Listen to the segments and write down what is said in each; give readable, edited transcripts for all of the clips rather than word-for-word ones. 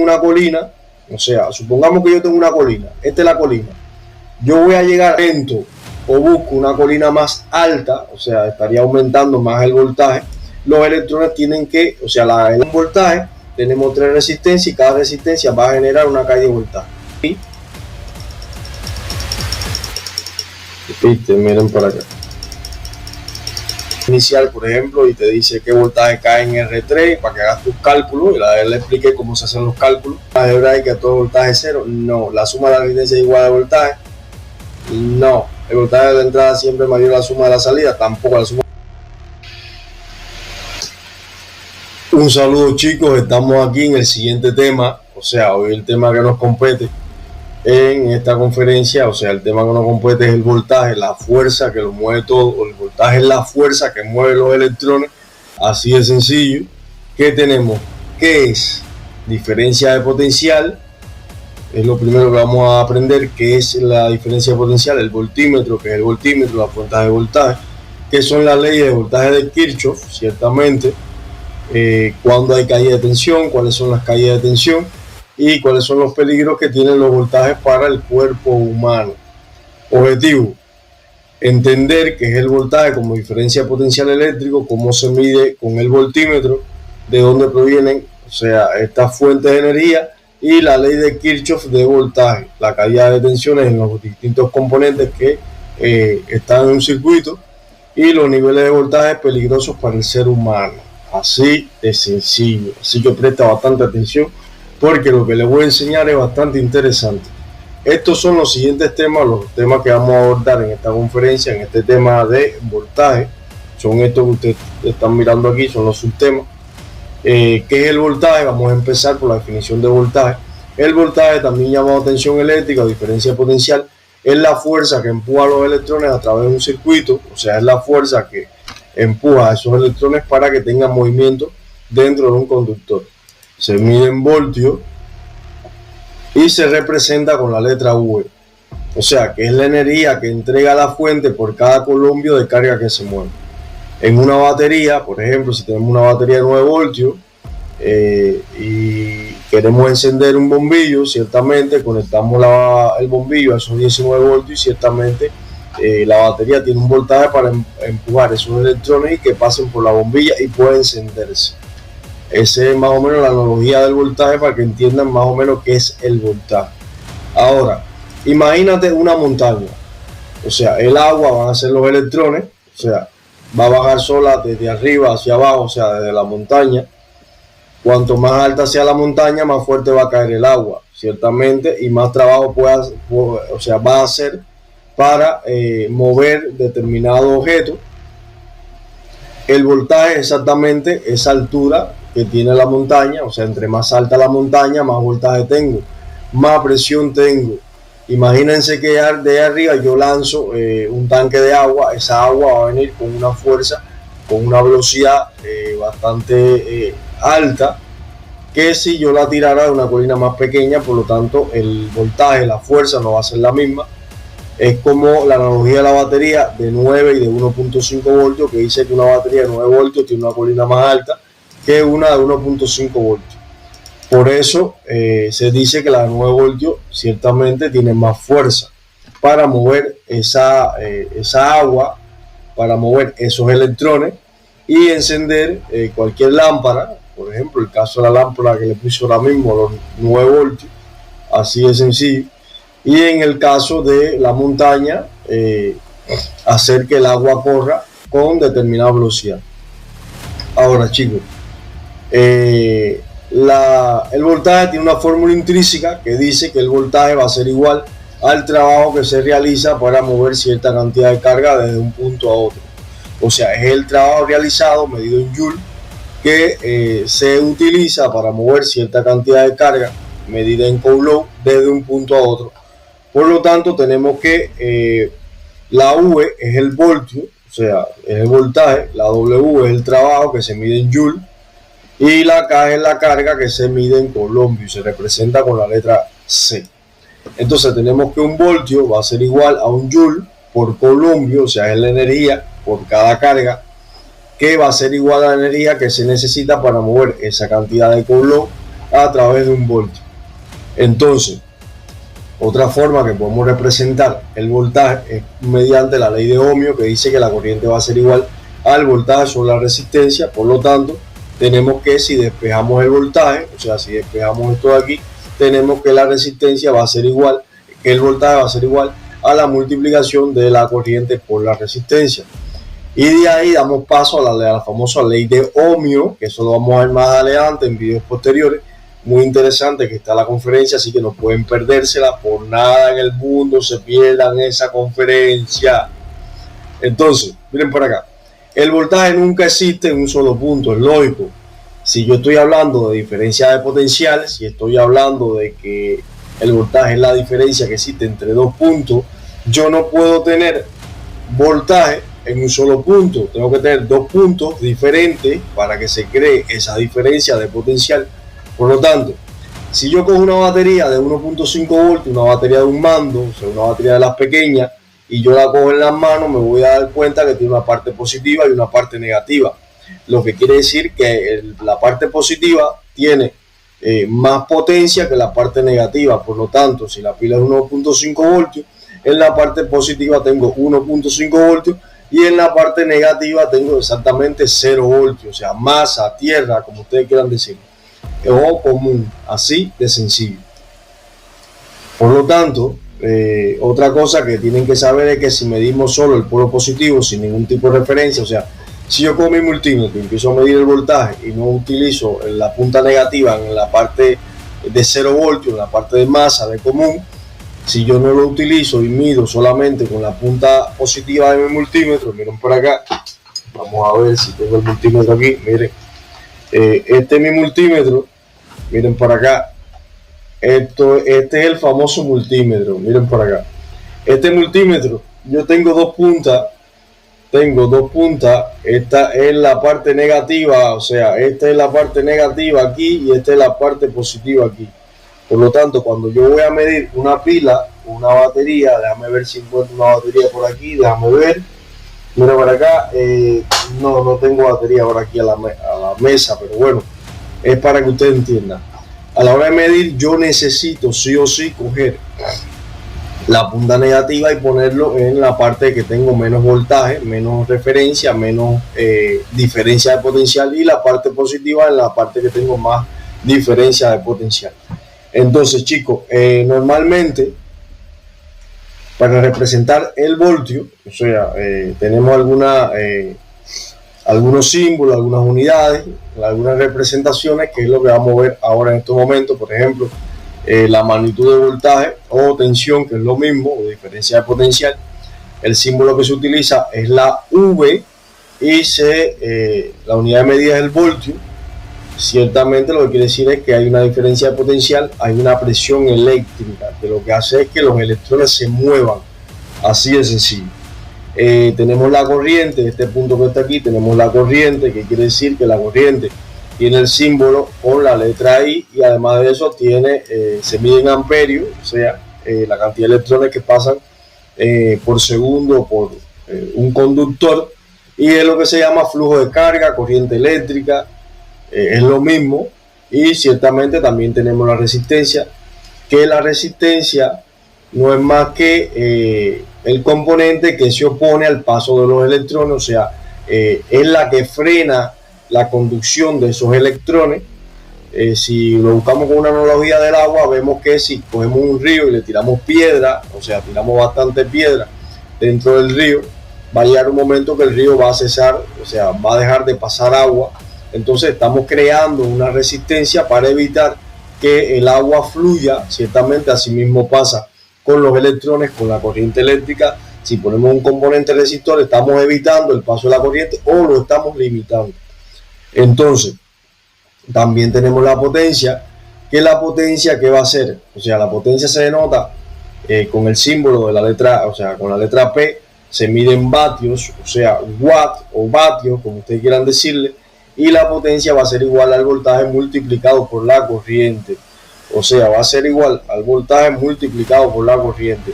una colina, o sea, supongamos que yo tengo una colina, esta es la colina, yo voy a llegar lento o busco una colina más alta, o sea, estaría aumentando más el voltaje, los electrones tienen que, o sea, el voltaje, tenemos 3 resistencias y cada resistencia va a generar una caída de voltaje. ¿Viste? Miren por acá. Inicial, por ejemplo, y te dice qué voltaje cae en R3 para que hagas tus cálculos, y la vez le expliqué cómo se hacen los cálculos. La verdad es que todo voltaje es 0, no, la suma de la resistencia es igual al voltaje, no, el voltaje de la entrada siempre es mayor a la suma de la salida, tampoco la suma. Un saludo, chicos, estamos aquí en el siguiente tema, o sea, hoy el tema que nos compete en esta conferencia, o sea, el tema que nos compete es el voltaje, la fuerza que lo mueve todo. El voltaje es la fuerza que mueve los electrones, así de sencillo. ¿Qué tenemos? ¿Qué es? Diferencia de potencial, es lo primero que vamos a aprender. ¿Qué es la diferencia de potencial? El voltímetro, que es el voltímetro, la fuente de voltaje, que son las leyes de voltaje de Kirchhoff, ciertamente, cuando hay caída de tensión, cuáles son las caídas de tensión y cuáles son los peligros que tienen los voltajes para el cuerpo humano. Objetivo: entender qué es el voltaje como diferencia de potencial eléctrico, cómo se mide con el voltímetro, de dónde provienen, o sea, estas fuentes de energía, y la ley de Kirchhoff de voltaje, la caída de tensiones en los distintos componentes que están en un circuito, y los niveles de voltaje peligrosos para el ser humano. Así de sencillo. Así que presta bastante atención, porque lo que les voy a enseñar es bastante interesante. Estos son los siguientes temas, los temas que vamos a abordar en esta conferencia, en este tema de voltaje. Son estos que ustedes están mirando aquí, son los subtemas. ¿Qué es el voltaje? Vamos a empezar por la definición de voltaje. El voltaje, también llamado tensión eléctrica o diferencia de potencial, es la fuerza que empuja a los electrones a través de un circuito, o sea, es la fuerza que empuja a esos electrones para que tengan movimiento dentro de un conductor. Se mide en voltios y se representa con la letra V, o sea, que es la energía que entrega la fuente por cada columpio de carga que se mueve. En una batería, por ejemplo, si tenemos una batería de 9 voltios y queremos encender un bombillo, ciertamente conectamos el bombillo a esos 19 voltios y ciertamente la batería tiene un voltaje para empujar esos electrones y que pasen por la bombilla y pueda encenderse. Esa es más o menos la analogía del voltaje, para que entiendan más o menos qué es el voltaje. Ahora, imagínate una montaña, o sea, el agua van a ser los electrones, o sea, va a bajar sola desde arriba hacia abajo, o sea, desde la montaña. Cuanto más alta sea la montaña, más fuerte va a caer el agua, ciertamente, y más trabajo va a hacer para mover determinado objeto. El voltaje es exactamente esa altura que tiene la montaña, o sea, entre más alta la montaña, más voltaje tengo, más presión tengo. Imagínense que de arriba yo lanzo un tanque de agua, esa agua va a venir con una fuerza, con una velocidad bastante alta, que si yo la tirara de una colina más pequeña, por lo tanto el voltaje, la fuerza no va a ser la misma. Es como la analogía de la batería de 9 y de 1.5 voltios, que dice que una batería de 9 voltios tiene una colina más alta que una de 1.5 voltios. Por eso se dice que la de 9 voltios ciertamente tiene más fuerza para mover esa agua, para mover esos electrones y encender cualquier lámpara. Por ejemplo, el caso de la lámpara que le puse ahora mismo, los 9 voltios, así de sencillo. Y en el caso de la montaña, hacer que el agua corra con determinada velocidad. Ahora, chicos, el voltaje tiene una fórmula intrínseca que dice que el voltaje va a ser igual al trabajo que se realiza para mover cierta cantidad de carga desde un punto a otro. O sea, es el trabajo realizado medido en Joule que se utiliza para mover cierta cantidad de carga medida en Coulomb desde un punto a otro. Por lo tanto, tenemos que la V es el voltio, o sea, es el voltaje, la W es el trabajo que se mide en Joule, y la K es la carga que se mide en Coulomb y se representa con la letra C. Entonces tenemos que un voltio va a ser igual a un Joule por Coulomb, o sea, es la energía por cada carga, que va a ser igual a la energía que se necesita para mover esa cantidad de Coulomb a través de un voltio. Entonces, otra forma que podemos representar el voltaje es mediante la ley de ohmio, que dice que la corriente va a ser igual al voltaje sobre la resistencia. Por lo tanto, tenemos que, si despejamos el voltaje, o sea, si despejamos esto de aquí, tenemos que la resistencia va a ser igual, que el voltaje va a ser igual a la multiplicación de la corriente por la resistencia. Y de ahí damos paso a la famosa ley de ohmio, que eso lo vamos a ver más adelante en videos posteriores. Muy interesante que está la conferencia, así que no pueden perdérsela por nada en el mundo, se pierdan esa conferencia. Entonces, miren por acá, el voltaje nunca existe en un solo punto, es lógico. Si yo estoy hablando de diferencia de potencial, si estoy hablando de que el voltaje es la diferencia que existe entre dos puntos, yo no puedo tener voltaje en un solo punto, tengo que tener dos puntos diferentes para que se cree esa diferencia de potencial. Por lo tanto, si yo cojo una batería de 1.5 voltios, una batería de un mando, o sea, una batería de las pequeñas, y yo la cojo en las manos, me voy a dar cuenta que tiene una parte positiva y una parte negativa. Lo que quiere decir que la parte positiva tiene más potencia que la parte negativa. Por lo tanto, si la pila es 1.5 voltios, en la parte positiva tengo 1.5 voltios y en la parte negativa tengo exactamente 0 voltios, o sea, masa, tierra, como ustedes quieran decir, o común, así de sencillo. Por lo tanto, otra cosa que tienen que saber es que si medimos solo el polo positivo sin ningún tipo de referencia, o sea, si yo con mi multímetro empiezo a medir el voltaje y no utilizo la punta negativa en la parte de 0 voltios, en la parte de masa, de común, si yo no lo utilizo y mido solamente con la punta positiva de mi multímetro, miren por acá, vamos a ver si tengo el multímetro aquí, miren, este es mi multímetro, miren por acá, este es el famoso multímetro, miren por acá, este multímetro, yo tengo dos puntas, esta es la parte negativa, o sea, esta es la parte negativa aquí y esta es la parte positiva aquí. Por lo tanto, cuando yo voy a medir una pila, una batería, déjame ver si encuentro una batería por aquí, déjame ver, mira por acá, no tengo batería por aquí a la mesa, pero bueno, es para que ustedes entiendan. A la hora de medir, yo necesito sí o sí coger la punta negativa y ponerlo en la parte que tengo menos voltaje, menos referencia, menos diferencia de potencial, y la parte positiva en la parte que tengo más diferencia de potencial. Entonces, chicos, normalmente para representar el voltio, o sea, tenemos algunos símbolos, algunas unidades, algunas representaciones, que es lo que vamos a ver ahora en estos momentos. Por ejemplo, la magnitud de voltaje o tensión, que es lo mismo, o diferencia de potencial. El símbolo que se utiliza es la V y la unidad de medida es el voltio. Ciertamente lo que quiere decir es que hay una diferencia de potencial, hay una presión eléctrica, que lo que hace es que los electrones se muevan, así de sencillo. Tenemos la corriente, este punto que está aquí, tenemos la corriente, que quiere decir que la corriente tiene el símbolo con la letra I, y además de eso se mide en amperios, o sea, la cantidad de electrones que pasan por segundo por un conductor, y es lo que se llama flujo de carga, corriente eléctrica, es lo mismo. Y ciertamente también tenemos la resistencia, que la resistencia no es más que el componente que se opone al paso de los electrones, o sea, es la que frena la conducción de esos electrones. Si lo buscamos con una analogía del agua, vemos que si cogemos un río y le tiramos piedra, o sea, tiramos bastante piedra dentro del río, va a llegar un momento que el río va a cesar, o sea, va a dejar de pasar agua. Entonces estamos creando una resistencia para evitar que el agua fluya. Ciertamente así mismo pasa con los electrones, con la corriente eléctrica. Si ponemos un componente resistor, estamos evitando el paso de la corriente o lo estamos limitando. Entonces, también tenemos la potencia, que la potencia, ¿qué va a hacer? O sea, la potencia se denota con el símbolo de la letra, o sea, con la letra P, se mide en vatios, o sea, watt o vatios, como ustedes quieran decirle, y la potencia va a ser igual al voltaje multiplicado por la corriente. O sea, va a ser igual al voltaje multiplicado por la corriente.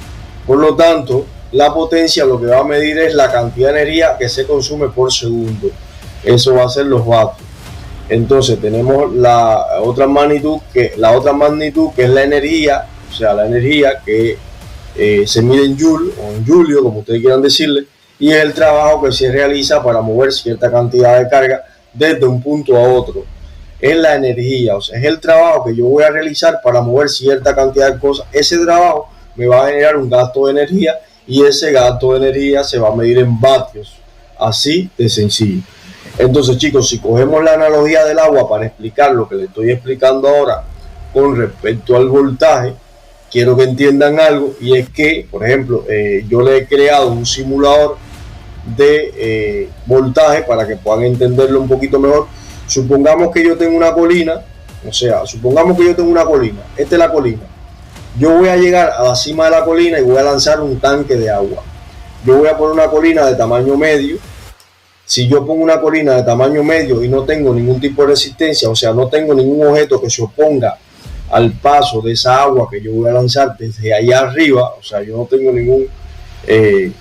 Por lo tanto, la potencia lo que va a medir es la cantidad de energía que se consume por segundo. Eso va a ser los vatios. Entonces tenemos la otra magnitud que es la energía, o sea, la energía que se mide en Joule o en Julio, como ustedes quieran decirle, y es el trabajo que se realiza para mover cierta cantidad de carga desde un punto a otro. Es la energía, o sea, es el trabajo que yo voy a realizar para mover cierta cantidad de cosas. Ese trabajo me va a generar un gasto de energía y ese gasto de energía se va a medir en vatios, así de sencillo. Entonces, chicos, si cogemos la analogía del agua para explicar lo que les estoy explicando ahora con respecto al voltaje, quiero que entiendan algo, y es que, por ejemplo, yo le he creado un simulador de voltaje para que puedan entenderlo un poquito mejor. Supongamos que yo tengo una colina, esta es la colina. Yo voy a llegar a la cima de la colina y voy a lanzar un tanque de agua. Yo voy a poner una colina de tamaño medio. Si yo pongo una colina de tamaño medio y no tengo ningún tipo de resistencia, o sea, no tengo ningún objeto que se oponga al paso de esa agua que yo voy a lanzar desde allá arriba, o sea, yo no tengo ningún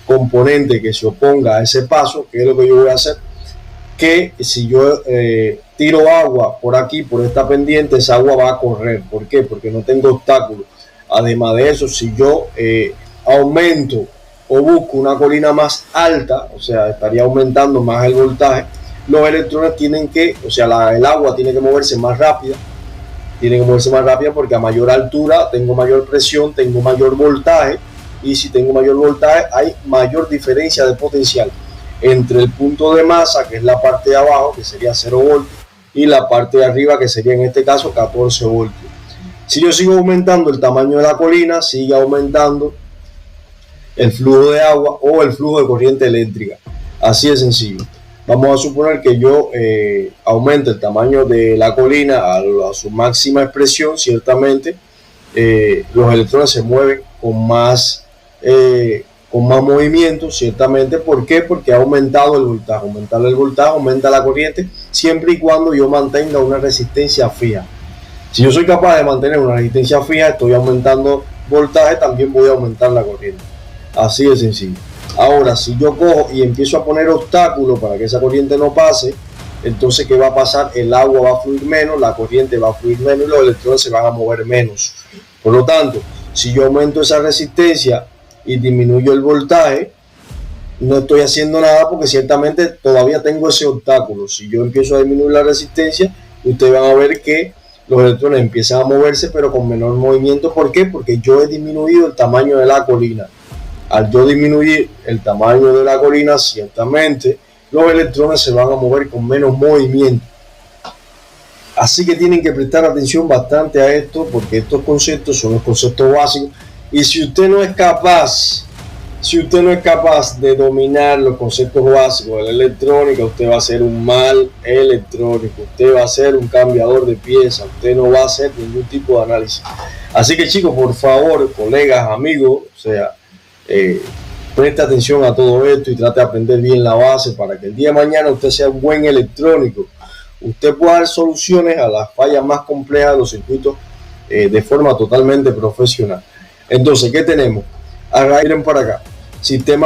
componente que se oponga a ese paso, ¿qué es lo que yo voy a hacer? Que si yo tiro agua por aquí, por esta pendiente, esa agua va a correr. ¿Por qué? Porque no tengo obstáculos. Además de eso, si yo aumento o busco una colina más alta, o sea, estaría aumentando más el voltaje, los electrones tienen que, o sea, el agua tiene que moverse más rápida, porque a mayor altura tengo mayor presión, tengo mayor voltaje, y si tengo mayor voltaje hay mayor diferencia de potencial entre el punto de masa, que es la parte de abajo, que sería 0 voltios, y la parte de arriba, que sería en este caso 14 voltios. Si yo sigo aumentando el tamaño de la colina, sigue aumentando el flujo de agua o el flujo de corriente eléctrica. Así de sencillo. Vamos a suponer que yo aumente el tamaño de la colina a su máxima expresión. Ciertamente los electrones se mueven con más movimiento, ciertamente. ¿Por qué? Porque ha aumentado el voltaje. Aumentar el voltaje aumenta la corriente, siempre y cuando yo mantenga una resistencia fija. Si yo soy capaz de mantener una resistencia fija, estoy aumentando voltaje, también voy a aumentar la corriente. Así de sencillo. Ahora, si yo cojo y empiezo a poner obstáculos para que esa corriente no pase, entonces, ¿qué va a pasar? El agua va a fluir menos, la corriente va a fluir menos y los electrones se van a mover menos. Por lo tanto, si yo aumento esa resistencia y disminuyo el voltaje, no estoy haciendo nada, porque ciertamente todavía tengo ese obstáculo. Si yo empiezo a disminuir la resistencia, ustedes van a ver que los electrones empiezan a moverse, pero con menor movimiento. ¿Por qué? Porque yo he disminuido el tamaño de la colina. Al yo disminuir el tamaño de la colina, ciertamente los electrones se van a mover con menos movimiento. Así que tienen que prestar atención bastante a esto, porque estos conceptos son los conceptos básicos. Y si usted no es capaz de dominar los conceptos básicos de la electrónica, usted va a ser un mal electrónico, usted va a ser un cambiador de piezas, usted no va a hacer ningún tipo de análisis. Así que, chicos, por favor, colegas, amigos, o sea, preste atención a todo esto y trate de aprender bien la base para que el día de mañana usted sea un buen electrónico. Usted pueda dar soluciones a las fallas más complejas de los circuitos de forma totalmente profesional. Entonces, ¿qué tenemos? Miren para acá.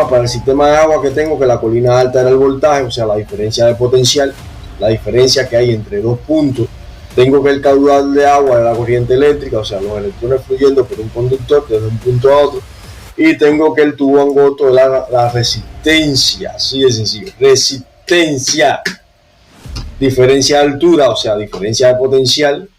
Para el sistema de agua que tengo, que la colina alta era el voltaje, o sea, la diferencia de potencial, la diferencia que hay entre dos puntos. Tengo que el caudal de agua de la corriente eléctrica, o sea, los electrones fluyendo por un conductor desde un punto a otro. Y tengo que el tubo angosto de la resistencia, así de sencillo. Resistencia. Diferencia de altura, o sea, diferencia de potencial.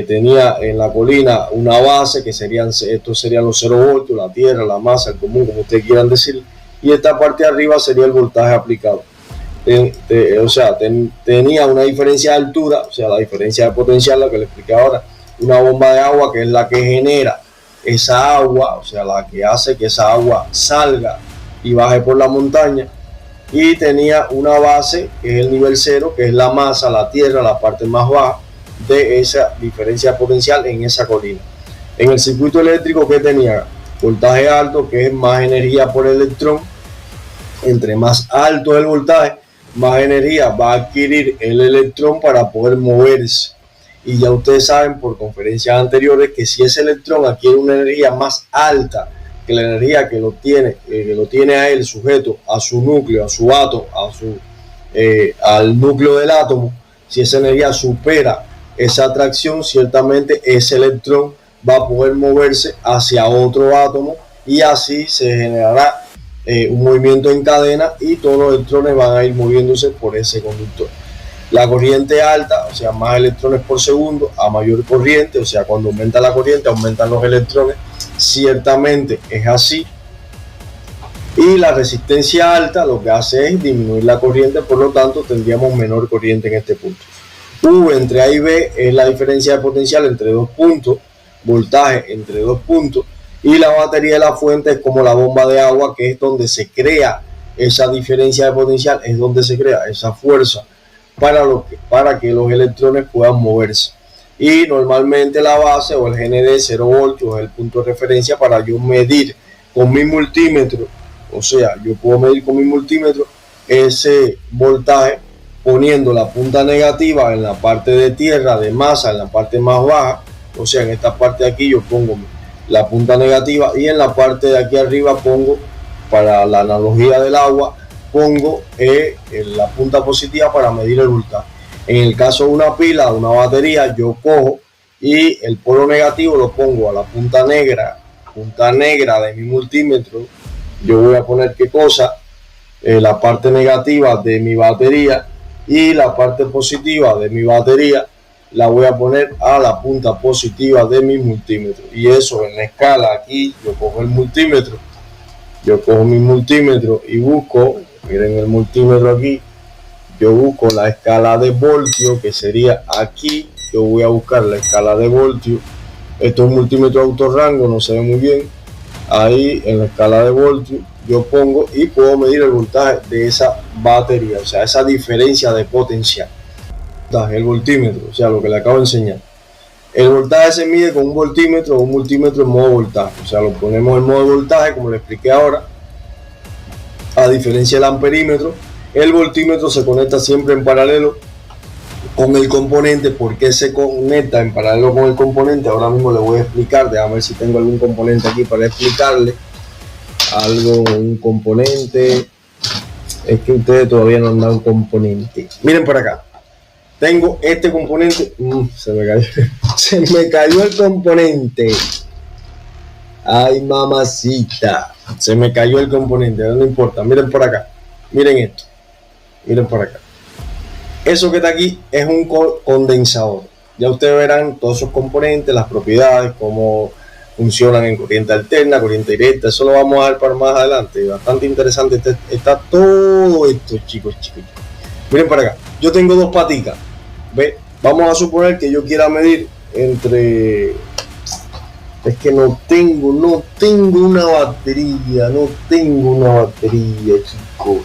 Tenía en la colina una base que estos serían los 0 voltios, la tierra, la masa, el común, como ustedes quieran decir, y esta parte de arriba sería el voltaje aplicado. Tenía una diferencia de altura, o sea, la diferencia de potencial, la que le expliqué ahora, una bomba de agua que es la que genera esa agua, o sea, la que hace que esa agua salga y baje por la montaña, y tenía una base que es el nivel 0, que es la masa, la tierra, la parte más baja de esa diferencia potencial en esa colina. En el circuito eléctrico, que tenía voltaje alto, que es más energía por electrón. Entre más alto el voltaje, más energía va a adquirir el electrón para poder moverse. Y ya ustedes saben por conferencias anteriores que si ese electrón adquiere una energía más alta que la energía que lo tiene a él sujeto a su núcleo, a su átomo, al núcleo del átomo, Si esa energía supera esa atracción, ciertamente ese electrón va a poder moverse hacia otro átomo y así se generará un movimiento en cadena y todos los electrones van a ir moviéndose por ese conductor. La corriente alta, o sea, más electrones por segundo, a mayor corriente, o sea, cuando aumenta la corriente, aumentan los electrones, ciertamente es así. Y la resistencia alta lo que hace es disminuir la corriente, por lo tanto tendríamos menor corriente en este punto. V entre A y B es la diferencia de potencial entre dos puntos, voltaje entre dos puntos, y la batería de la fuente es como la bomba de agua, que es donde se crea esa diferencia de potencial, es donde se crea esa fuerza para que los electrones puedan moverse. Y normalmente la base o el GND 0 voltios es el punto de referencia para yo medir con mi multímetro, o sea, yo puedo medir con mi multímetro ese voltaje poniendo la punta negativa en la parte de tierra, de masa, en la parte más baja, o sea, en esta parte de aquí yo pongo la punta negativa y en la parte de aquí arriba pongo, para la analogía del agua, pongo la punta positiva para medir el voltaje. En el caso de una pila, de una batería, yo cojo y el polo negativo lo pongo a la punta negra de mi multímetro. Yo voy a poner qué cosa, la parte negativa de mi batería, y la parte positiva de mi batería la voy a poner a la punta positiva de mi multímetro. Y eso en la escala aquí, yo cojo el multímetro, yo cojo mi multímetro y busco, miren el multímetro aquí, yo busco la escala de voltio, que sería aquí. Yo voy a buscar la escala de voltio. Esto es un multímetro de autorrango, no se ve muy bien. Ahí en la escala de voltio yo pongo y puedo medir el voltaje de esa batería, o sea, esa diferencia de potencial. El voltímetro, o sea, lo que le acabo de enseñar. El voltaje se mide con un voltímetro o un multímetro en modo voltaje, o sea, lo ponemos en modo voltaje, como le expliqué ahora. A diferencia del amperímetro, el voltímetro se conecta siempre en paralelo con el componente. ¿Por qué se conecta en paralelo con el componente? Ahora mismo le voy a explicar. Déjame ver si tengo algún componente aquí para explicarle algo, un componente. Es que ustedes todavía no han dado un componente. Miren por acá, tengo este componente. Se me cayó se me cayó el componente. Ay, mamacita, se me cayó el componente. No importa, miren por acá, miren esto, miren por acá. Eso que está aquí es un condensador. Ya ustedes verán todos esos componentes, las propiedades, cómo funcionan en corriente alterna, corriente directa. Eso lo vamos a ver para más adelante. Bastante interesante está todo esto, chicos. Miren para acá, yo tengo dos paticas. ¿Ve? Vamos a suponer que yo quiera medir entre... Es que no tengo una batería, chicos.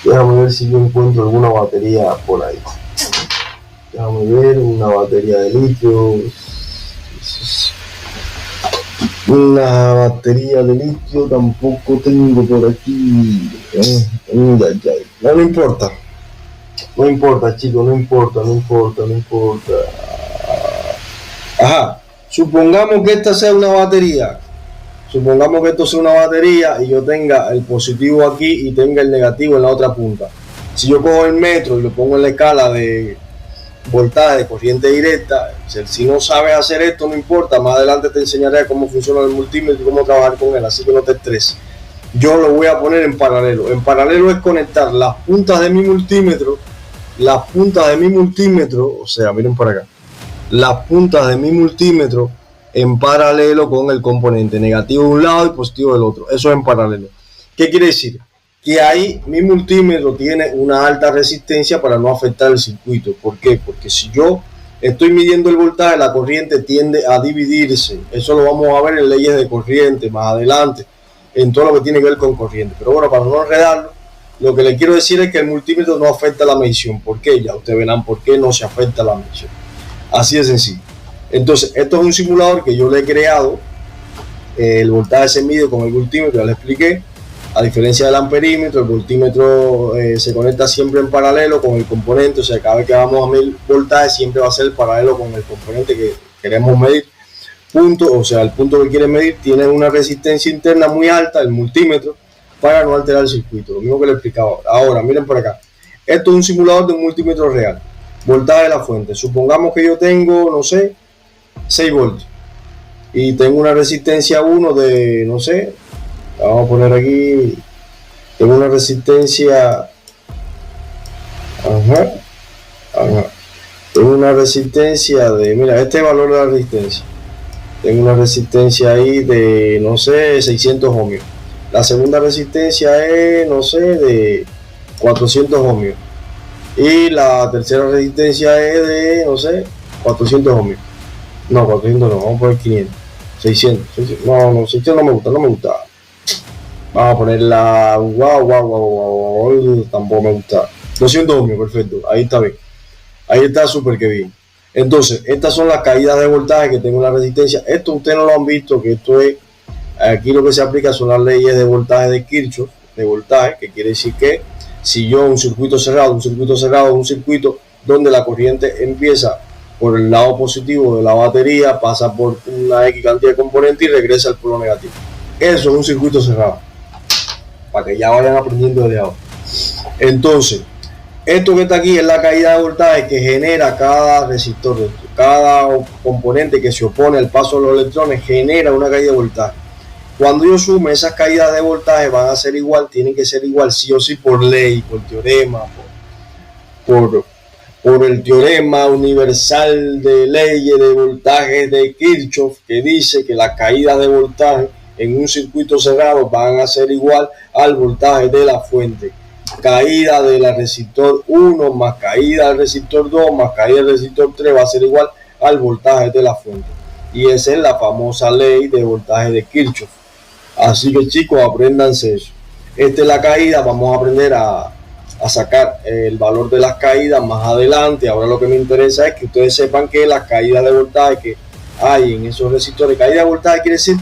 Déjame ver si yo encuentro alguna batería por ahí. Déjame ver, una batería de litio. Una batería de litio tampoco tengo por aquí. No importa. No importa, chicos, no importa. Ajá. Supongamos que esta sea una batería. Supongamos que esto sea una batería y yo tenga el positivo aquí y tenga el negativo en la otra punta. Si yo cojo el metro y lo pongo en la escala de voltaje de corriente directa, si no sabes hacer esto, no importa. Más adelante te enseñaré cómo funciona el multímetro y cómo trabajar con él, así que no te estreses. Yo lo voy a poner en paralelo. En paralelo es conectar las puntas de mi multímetro, o sea, miren por acá, las puntas de mi multímetro en paralelo con el componente negativo de un lado y positivo del otro. Eso es en paralelo. ¿Qué quiere decir? Que ahí mi multímetro tiene una alta resistencia para no afectar el circuito. ¿Por qué? Porque si yo estoy midiendo el voltaje, la corriente tiende a dividirse. Eso lo vamos a ver en leyes de corriente más adelante, en todo lo que tiene que ver con corriente. Pero bueno, para no enredarlo, lo que le quiero decir es que el multímetro no afecta la medición. ¿Por qué? Ya ustedes verán por qué no se afecta la medición. Así de sencillo. Entonces, esto es un simulador que yo le he creado. El voltaje se mide con el voltímetro, ya le expliqué. A diferencia del amperímetro, el voltímetro se conecta siempre en paralelo con el componente. O sea, cada vez que vamos a medir voltaje, siempre va a ser paralelo con el componente que queremos medir. Punto, o sea, el punto que quiere medir tiene una resistencia interna muy alta, el multímetro, para no alterar el circuito. Lo mismo que le explicaba ahora. Ahora, miren por acá. Esto es un simulador de un multímetro real. voltaje de la fuente. Supongamos que yo tengo, no sé, 6 voltios y tengo una resistencia 1 de, no sé, vamos a poner aquí, tengo una resistencia, tengo una resistencia de, mira, este valor de la resistencia, tengo una resistencia ahí de, no sé, 600 ohmios. La segunda resistencia es, no sé, de 400 ohmios. Y la tercera resistencia es de, no sé, 400 ohmios. No, 400 no, vamos a poner 500. 600. No, 600 no me gusta. Vamos a poner la, tampoco me gusta. 200 ohmios, perfecto, ahí está bien. Ahí está súper que bien. Entonces, estas son las caídas de voltaje que tengo en la resistencia. Esto ustedes no lo han visto, que esto es, aquí lo que se aplica son las leyes de voltaje de Kirchhoff, de voltaje, que quiere decir que si yo un circuito cerrado, un circuito donde la corriente empieza por el lado positivo de la batería, pasa por una X cantidad de componentes y regresa al polo negativo. Eso es un circuito cerrado, para que ya vayan aprendiendo desde ahora. Entonces, esto que está aquí es la caída de voltaje que genera cada resistor, cada componente que se opone al paso de los electrones genera una caída de voltaje. Cuando yo sume esas caídas de voltaje van a ser igual, tienen que ser igual sí o sí por ley, por teorema, por el teorema universal de leyes de voltaje de Kirchhoff, que dice que las caídas de voltaje en un circuito cerrado van a ser igual al voltaje de la fuente. Caída del resistor 1 más caída del resistor 2 más caída del resistor 3 va a ser igual al voltaje de la fuente. Y esa es la famosa ley de voltaje de Kirchhoff. Así que chicos, apréndanse eso. Esta es la caída, vamos a aprender a sacar el valor de las caídas más adelante. Ahora lo que me interesa es que ustedes sepan que las caídas de voltaje que hay en esos resistores, caída de voltaje quiere decir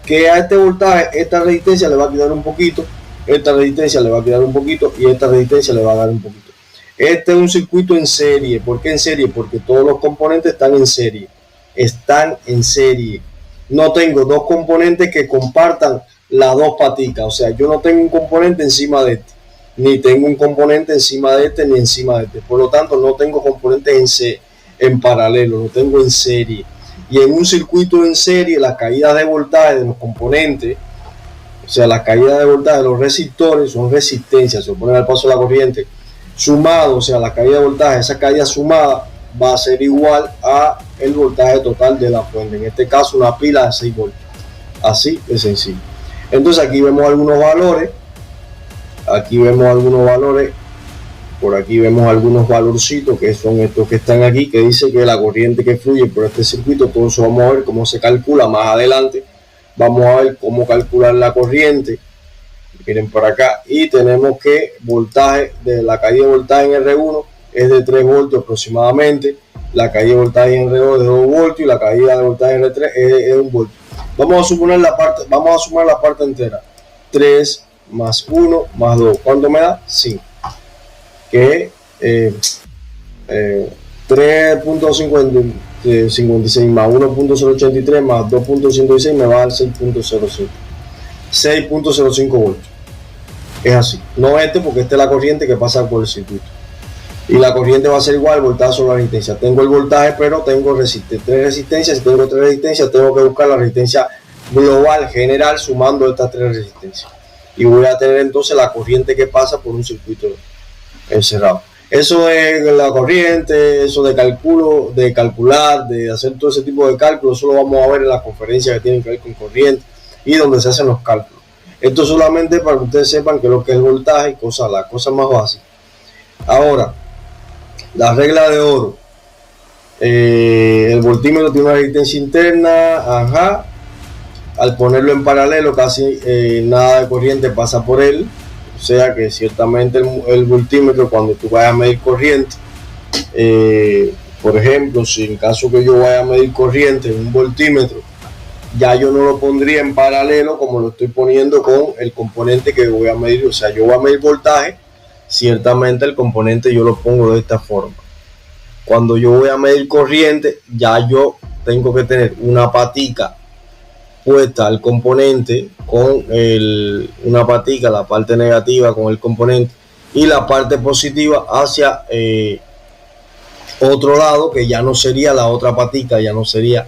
que a este voltaje, esta resistencia le va a quedar un poquito, esta resistencia le va a quedar un poquito y esta resistencia le va a dar un poquito. Este es un circuito en serie. ¿Por qué en serie? Porque todos los componentes están en serie. Están en serie. No tengo dos componentes que compartan las dos paticas. O sea, yo no tengo un componente encima de este, ni tengo un componente encima de este, ni encima de este. Por lo tanto, no tengo componentes en paralelo, lo tengo en serie. Y en un circuito en serie, las caídas de voltaje de los componentes, o sea, las caídas de voltaje de los resistores son resistencias, se oponen al paso de la corriente, sumado, o sea, la caída de voltaje, esa caída sumada va a ser igual a el voltaje total de la fuente, en este caso una pila de 6 voltios, así de sencillo. Entonces aquí vemos algunos valores, por aquí vemos algunos valorcitos que son estos que están aquí, que dice que la corriente que fluye por este circuito, todo eso vamos a ver cómo se calcula más adelante. Vamos a ver cómo calcular la corriente. Miren por acá. Y tenemos que voltaje de la caída de voltaje en R1 es de 3 voltios aproximadamente. La caída de voltaje en R2 es de 2 voltios y la caída de voltaje en R3 es de 1 voltio. Vamos a sumar la parte entera. 3 más 1 más 2. ¿Cuánto me da? 5. Que 3.56 más 1.083 más 2.116 me va a dar 6.05. 6.05 voltios. Es así. No porque esta es la corriente que pasa por el circuito. Y la corriente va a ser igual al voltaje sobre la resistencia. Tengo el voltaje, pero tengo tres resistencias. Si tengo 3 resistencias, tengo que buscar la resistencia global general sumando estas 3 resistencias. Y voy a tener entonces la corriente que pasa por un circuito encerrado. Eso es la corriente, eso de calcular, de hacer todo ese tipo de cálculos, eso lo vamos a ver en las conferencias que tienen que ver con corriente y donde se hacen los cálculos. Esto solamente para que ustedes sepan qué es lo que es el voltaje y las cosas más básicas. Ahora, la regla de oro. El voltímetro tiene una resistencia interna, al ponerlo en paralelo casi nada de corriente pasa por él. O sea que ciertamente el voltímetro, cuando tú vayas a medir corriente, por ejemplo, si en caso que yo vaya a medir corriente en un voltímetro, ya yo no lo pondría en paralelo como lo estoy poniendo con el componente que voy a medir. O sea, yo voy a medir voltaje, ciertamente el componente yo lo pongo de esta forma. Cuando yo voy a medir corriente, ya yo tengo que tener una patica puesta al componente con una patica, la parte negativa con el componente y la parte positiva hacia otro lado que ya no sería la otra patita, ya no sería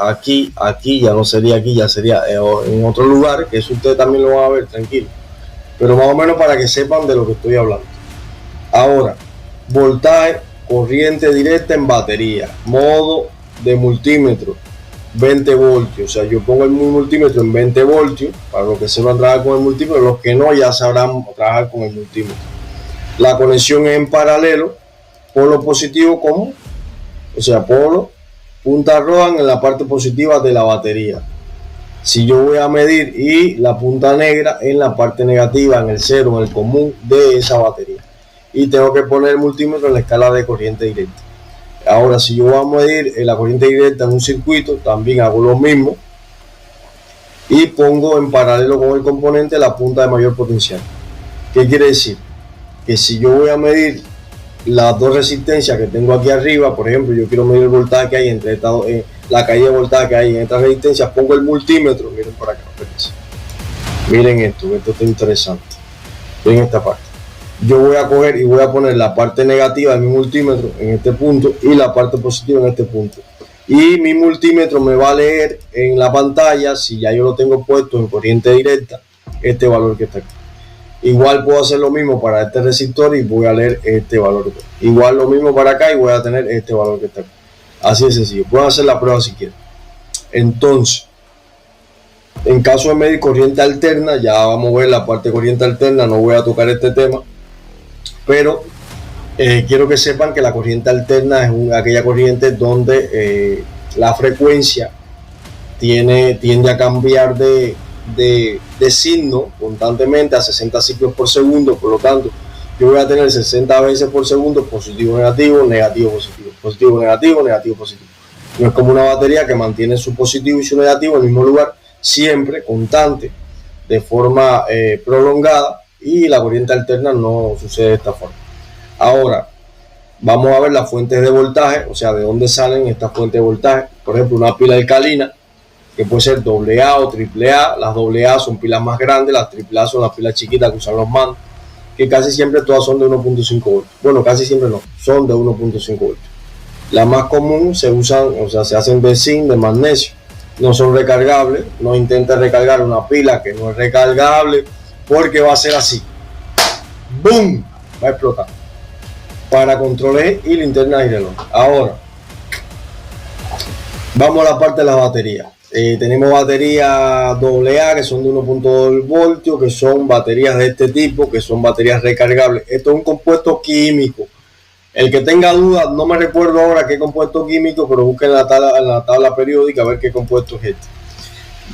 aquí, ya no sería aquí, ya sería en otro lugar, que eso ustedes también lo van a ver, tranquilo. Pero más o menos para que sepan de lo que estoy hablando. Ahora, voltaje, corriente directa en batería, modo de multímetro, 20 voltios. O sea, yo pongo el multímetro en 20 voltios, para los que sepan trabajar con el multímetro, los que no ya sabrán trabajar con el multímetro. La conexión es en paralelo, polo positivo como, o sea, polo, punta roja en la parte positiva de la batería. Si yo voy a medir y la punta negra en la parte negativa, en el cero, en el común de esa batería. Y tengo que poner el multímetro en la escala de corriente directa. Ahora, si yo voy a medir la corriente directa en un circuito, también hago lo mismo. Y pongo en paralelo con el componente la punta de mayor potencial. ¿Qué quiere decir? Que si yo voy a medir las dos resistencias que tengo aquí arriba, por ejemplo, yo quiero medir el voltaje que hay entre estas dos, la caída de voltaje que hay en estas resistencias, pongo el multímetro, miren por acá, miren esto está interesante, miren esta parte. Yo voy a coger y voy a poner la parte negativa de mi multímetro en este punto y la parte positiva en este punto. Y mi multímetro me va a leer en la pantalla, si ya yo lo tengo puesto en corriente directa, este valor que está aquí. Igual puedo hacer lo mismo para este resistor y voy a leer este valor. Igual lo mismo para acá y voy a tener este valor que está aquí. Así de sencillo. Pueden hacer la prueba si quieren. Entonces, en caso de medir corriente alterna, ya vamos a ver la parte de corriente alterna, no voy a tocar este tema, pero quiero que sepan que la corriente alterna es aquella corriente donde la frecuencia tiende a cambiar de signo constantemente a 60 ciclos por segundo. Por lo tanto, yo voy a tener 60 veces por segundo positivo, negativo, negativo, positivo, positivo, negativo, negativo, positivo. No es como una batería que mantiene su positivo y su negativo en el mismo lugar, siempre constante, de forma prolongada, y la corriente alterna no sucede de esta forma. Ahora, vamos a ver las fuentes de voltaje, o sea, de dónde salen estas fuentes de voltaje. Por ejemplo, una pila alcalina, que puede ser AA o AAA. Las AA son pilas más grandes, las AAA son las pilas chiquitas que usan los mandos, que casi siempre todas son de 1.5 voltios. Bueno, casi siempre no, son de 1.5 voltios. Las más comunes se usan, o sea, se hacen de zinc, de magnesio. No son recargables. No intentes recargar una pila que no es recargable, porque va a ser así. ¡Boom! Va a explotar. Para controles y linternas y reloj. Ahora, vamos a la parte de las baterías. Tenemos baterías AA que son de 1.2 voltios, que son baterías de este tipo, que son baterías recargables. Esto es un compuesto químico. El que tenga dudas, no me recuerdo ahora qué compuesto químico, pero busquen en la tabla periódica a ver qué compuesto es este.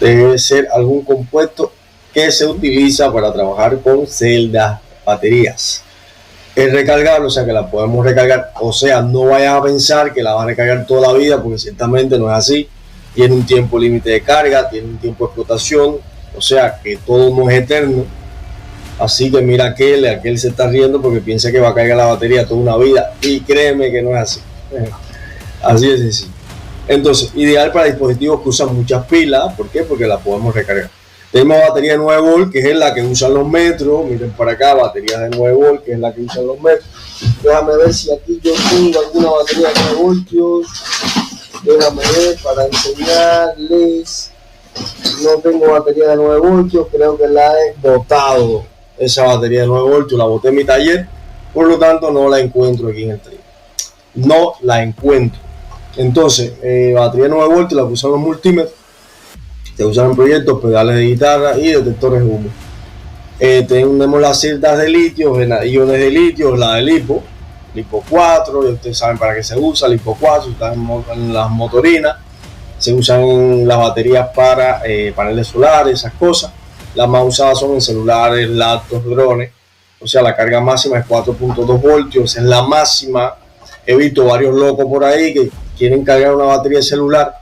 Debe ser algún compuesto que se utiliza para trabajar con celdas, baterías. Es recargable, o sea que la podemos recargar. O sea, no vayas a pensar que la vas a recargar toda la vida, porque ciertamente no es así. Tiene un tiempo límite de carga, tiene un tiempo de explotación, o sea que todo no es eterno. Así que mira, aquel se está riendo porque piensa que va a cargar la batería toda una vida, y créeme que no es así. Así es sencillo. Entonces, ideal para dispositivos que usan muchas pilas. ¿Por qué? Porque la podemos recargar. Tenemos batería de 9 volts, que es la que usan los metros. Miren para acá, batería de 9 volts, que es la que usan los metros. Déjame ver si aquí yo tengo alguna batería de 9 voltios. Déjame ver para enseñarles. No tengo batería de 9 voltios, creo que la he botado. Esa batería de 9 voltios la boté en mi taller, por lo tanto no la encuentro aquí en el taller. No la encuentro. Entonces, batería de 9 voltios, la que usan los multímetros, se usan en proyectos, pedales de guitarra y detectores de humo. Tenemos las celdas de litio, iones de litio, la de lipo 4, y ustedes saben para qué se usa. Lipo 4 está en las motorinas, se usan en las baterías para paneles solares, esas cosas. Las más usadas son en celulares, laptops, drones. O sea, la carga máxima es 4.2 voltios, es la máxima. He visto varios locos por ahí que quieren cargar una batería de celular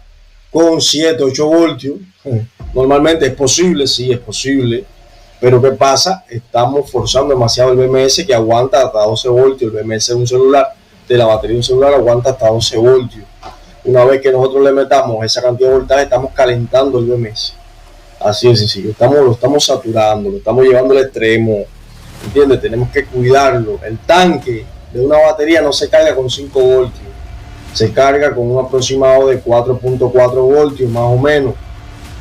con 7, 8 voltios. Normalmente es posible, sí, es posible. Pero ¿qué pasa? Estamos forzando demasiado el BMS, que aguanta hasta 12 voltios. El BMS de un celular, de la batería de un celular, aguanta hasta 12 voltios. Una vez que nosotros le metamos esa cantidad de voltaje, estamos calentando el BMS. Así de sencillo. Lo estamos saturando, lo estamos llevando al extremo. ¿Entiendes? Tenemos que cuidarlo. El tanque de una batería no se carga con 5 voltios, se carga con un aproximado de 4.4 voltios más o menos,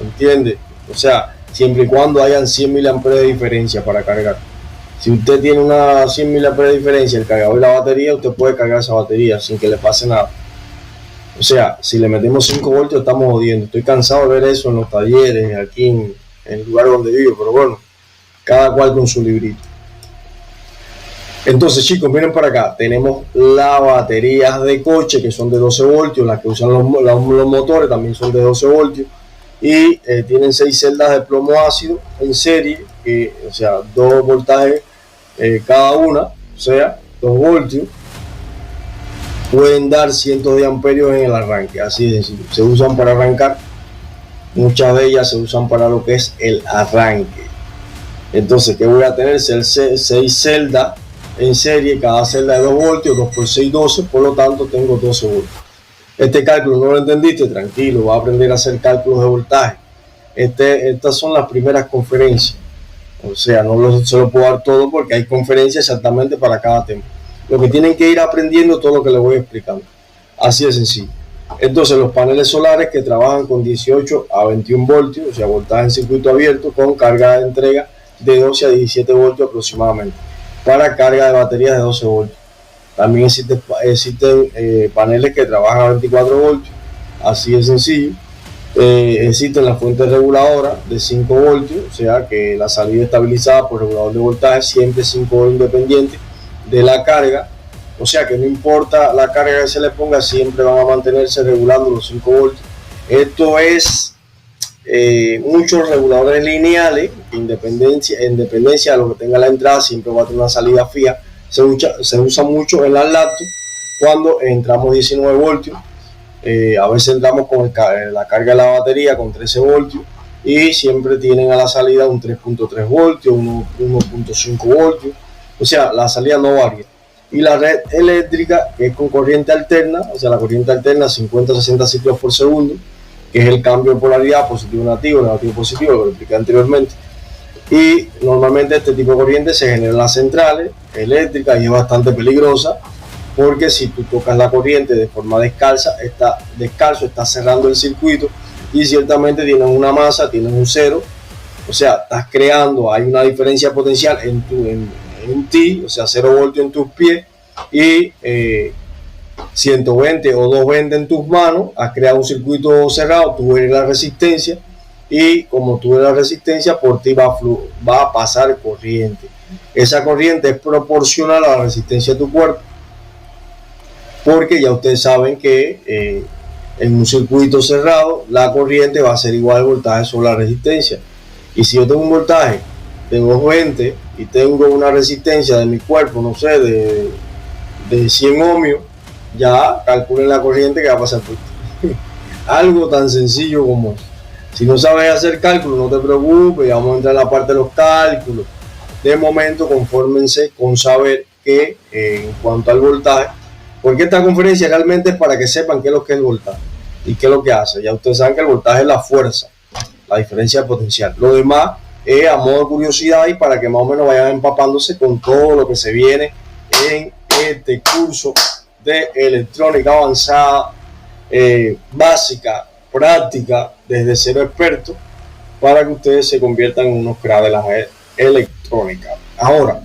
¿entiende? O sea, siempre y cuando hayan 100 mA de diferencia para cargar. Si usted tiene una 100 mA de diferencia, el cargador y la batería, usted puede cargar esa batería sin que le pase nada. O sea, si le metemos 5 voltios estamos jodiendo. Estoy cansado de ver eso en los talleres, aquí en el lugar donde vivo, pero bueno, cada cual con su librito. Entonces, chicos, miren para acá, tenemos las baterías de coche que son de 12 voltios, las que usan los motores también son de 12 voltios y tienen 6 celdas de plomo ácido en serie, o sea, 2 voltajes cada una, o sea, 2 voltios. Pueden dar cientos de amperios en el arranque, así de sencillo. Se usan para arrancar, muchas de ellas se usan para lo que es el arranque. Entonces, ¿qué voy a tener? 6 celdas en serie, cada celda de 2 voltios, 2 por 6, 12, por lo tanto tengo 12 voltios. Este cálculo no lo entendiste, tranquilo, va a aprender a hacer cálculos de voltaje. Estas son las primeras conferencias, o sea, no se lo puedo dar todo porque hay conferencias exactamente para cada tema. Lo que tienen que ir aprendiendo todo lo que les voy explicando, así de sencillo. Entonces, los paneles solares que trabajan con 18 a 21 voltios, o sea, voltaje en circuito abierto con carga de entrega de 12 a 17 voltios aproximadamente, para carga de baterías de 12 voltios. También existen paneles que trabajan a 24 voltios, así de sencillo. Existen las fuentes reguladoras de 5 voltios, o sea que la salida estabilizada por regulador de voltaje, siempre 5 voltios independientes de la carga, o sea que no importa la carga que se le ponga, siempre van a mantenerse regulando los 5 voltios. Esto es muchos reguladores lineales, en dependencia de lo que tenga la entrada, siempre va a tener una salida fija. Se usa mucho en las laptops cuando entramos 19 voltios. A veces entramos con la carga de la batería con 13 voltios y siempre tienen a la salida un 3.3 voltios, 1.5 voltios. O sea, la salida no varía. Y la red eléctrica, que es con corriente alterna, o sea, la corriente alterna 50-60 ciclos por segundo, que es el cambio de polaridad positivo-negativo, negativo-positivo, lo que expliqué anteriormente. Y normalmente este tipo de corriente se genera en las centrales eléctricas y es bastante peligrosa, porque si tú tocas la corriente de forma descalza, está cerrando el circuito y ciertamente tienes una masa, tienes un cero, o sea, estás creando, hay una diferencia potencial en ti, o sea, 0 voltios en tus pies y 120 o 220 en tus manos, has creado un circuito cerrado, tú eres la resistencia y como tú eres la resistencia, por ti va a pasar corriente. Esa corriente es proporcional a la resistencia de tu cuerpo, porque ya ustedes saben que en un circuito cerrado la corriente va a ser igual al voltaje sobre la resistencia. Y si yo tengo un voltaje de 220 y tengo una resistencia de mi cuerpo, no sé, de 100 ohmios, ya calculen la corriente que va a pasar por ti. Algo tan sencillo como eso. Si no sabes hacer cálculos, no te preocupes, ya vamos a entrar en la parte de los cálculos. De momento, confórmense con saber que en cuanto al voltaje, porque esta conferencia realmente es para que sepan qué es lo que es el voltaje y qué es lo que hace. Ya ustedes saben que el voltaje es la fuerza, la diferencia de potencial. Lo demás es a modo de curiosidad y para que más o menos vayan empapándose con todo lo que se viene en este curso de electrónica avanzada, básica, práctica, desde cero experto, para que ustedes se conviertan en unos cracks de la electrónica. Ahora,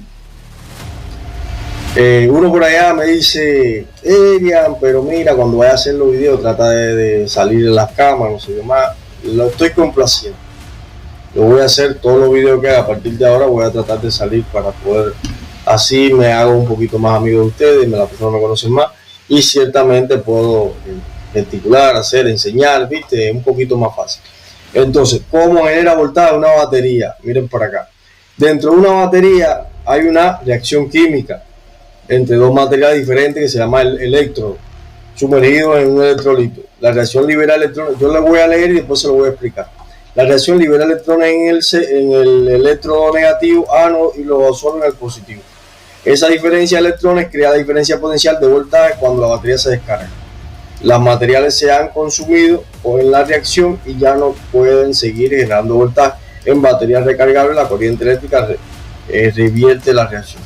uno por allá me dice, Erian, pero mira, cuando vaya a hacer los videos trata de salir en las cámaras, no sé qué más. Lo estoy complaciendo. Lo voy a hacer todos los videos que haga a partir de ahora, voy a tratar de salir para poder, así me hago un poquito más amigo de ustedes, las personas me conocen más y ciertamente puedo gesticular, hacer, enseñar, viste, un poquito más fácil. Entonces, ¿cómo genera voltaje una batería? Miren por acá. Dentro de una batería hay una reacción química entre dos materiales diferentes que se llama el electrodo, sumergido en un electrolito. La reacción libera electrones, yo les voy a leer y después se lo voy a explicar. La reacción libera electrones en el electrodo negativo, ánodo, y los ozonos en el positivo. Esa diferencia de electrones crea la diferencia potencial de voltaje cuando la batería se descarga. Los materiales se han consumido o en la reacción y ya no pueden seguir generando voltaje. En baterías recargables la corriente eléctrica revierte la reacción.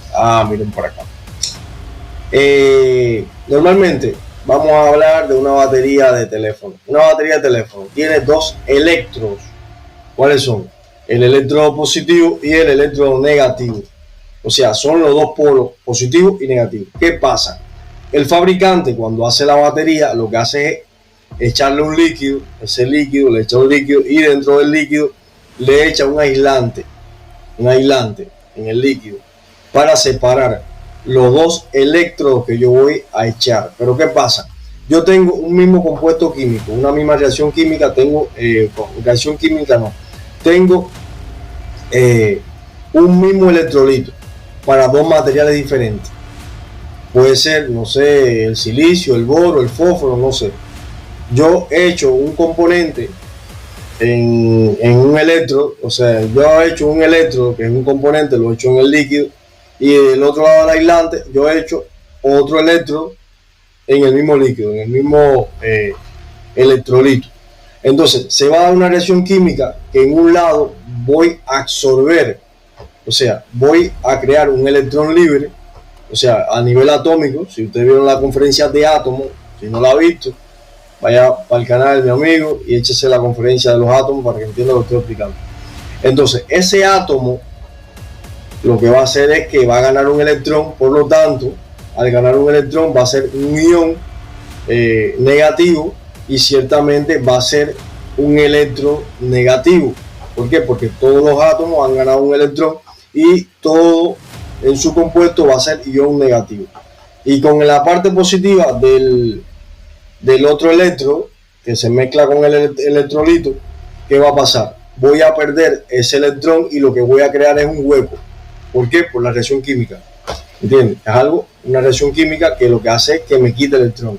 Miren por acá. Normalmente vamos a hablar de una batería de teléfono. Una batería de teléfono tiene dos electrodos. ¿Cuáles son? El electrodo positivo y el electrodo negativo. O sea, son los dos polos, positivo y negativo. ¿Qué pasa? El fabricante, cuando hace la batería, lo que hace es echarle un líquido. Ese líquido le echa un líquido y dentro del líquido le echa un aislante en el líquido para separar los dos electrodos que yo voy a echar. Pero ¿qué pasa? Yo tengo un mismo compuesto químico, una misma reacción química, tengo un mismo electrolito para dos materiales diferentes. Puede ser, no sé, el silicio, el boro, el fósforo, no sé. Yo he hecho un componente en un electrodo, o sea, yo he hecho un electrodo que es un componente, lo he hecho en el líquido, y del otro lado del aislante yo he hecho otro electrodo en el mismo líquido, en el mismo electrolito. Entonces se va a dar una reacción química que en un lado voy a absorber, o sea, voy a crear un electrón libre, o sea, a nivel atómico. Si ustedes vieron la conferencia de átomos, si no la ha visto, vaya para el canal de mi amigo y échese la conferencia de los átomos para que entienda lo que estoy explicando. Entonces, ese átomo lo que va a hacer es que va a ganar un electrón, por lo tanto, al ganar un electrón va a ser un ion negativo y ciertamente va a ser un electronegativo. ¿Por qué? Porque todos los átomos han ganado un electrón y todo en su compuesto va a ser ion negativo. Y con la parte positiva del otro electro que se mezcla con el electrolito, ¿qué va a pasar? Voy a perder ese electrón y lo que voy a crear es un hueco. ¿Por qué? Por la reacción química. ¿Entiendes? Es una reacción química que lo que hace es que me quita el electrón.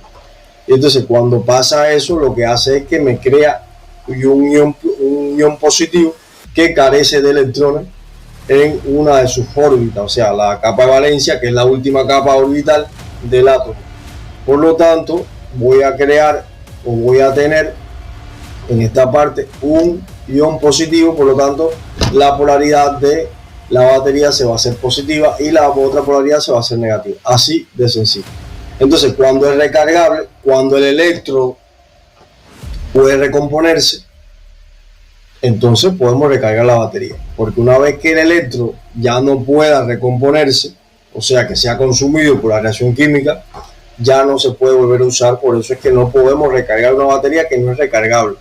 Y entonces cuando pasa eso, lo que hace es que me crea un ion positivo que carece de electrones en una de sus órbitas, o sea, la capa de valencia, que es la última capa orbital del átomo. Por lo tanto, voy a crear o voy a tener en esta parte un ion positivo, por lo tanto la polaridad de la batería se va a hacer positiva y la otra polaridad se va a hacer negativa, así de sencillo. Entonces, cuando es recargable, cuando el electro puede recomponerse, entonces podemos recargar la batería, porque una vez que el electro ya no pueda recomponerse, o sea que sea consumido por la reacción química, ya no se puede volver a usar. Por eso es que no podemos recargar una batería que no es recargable.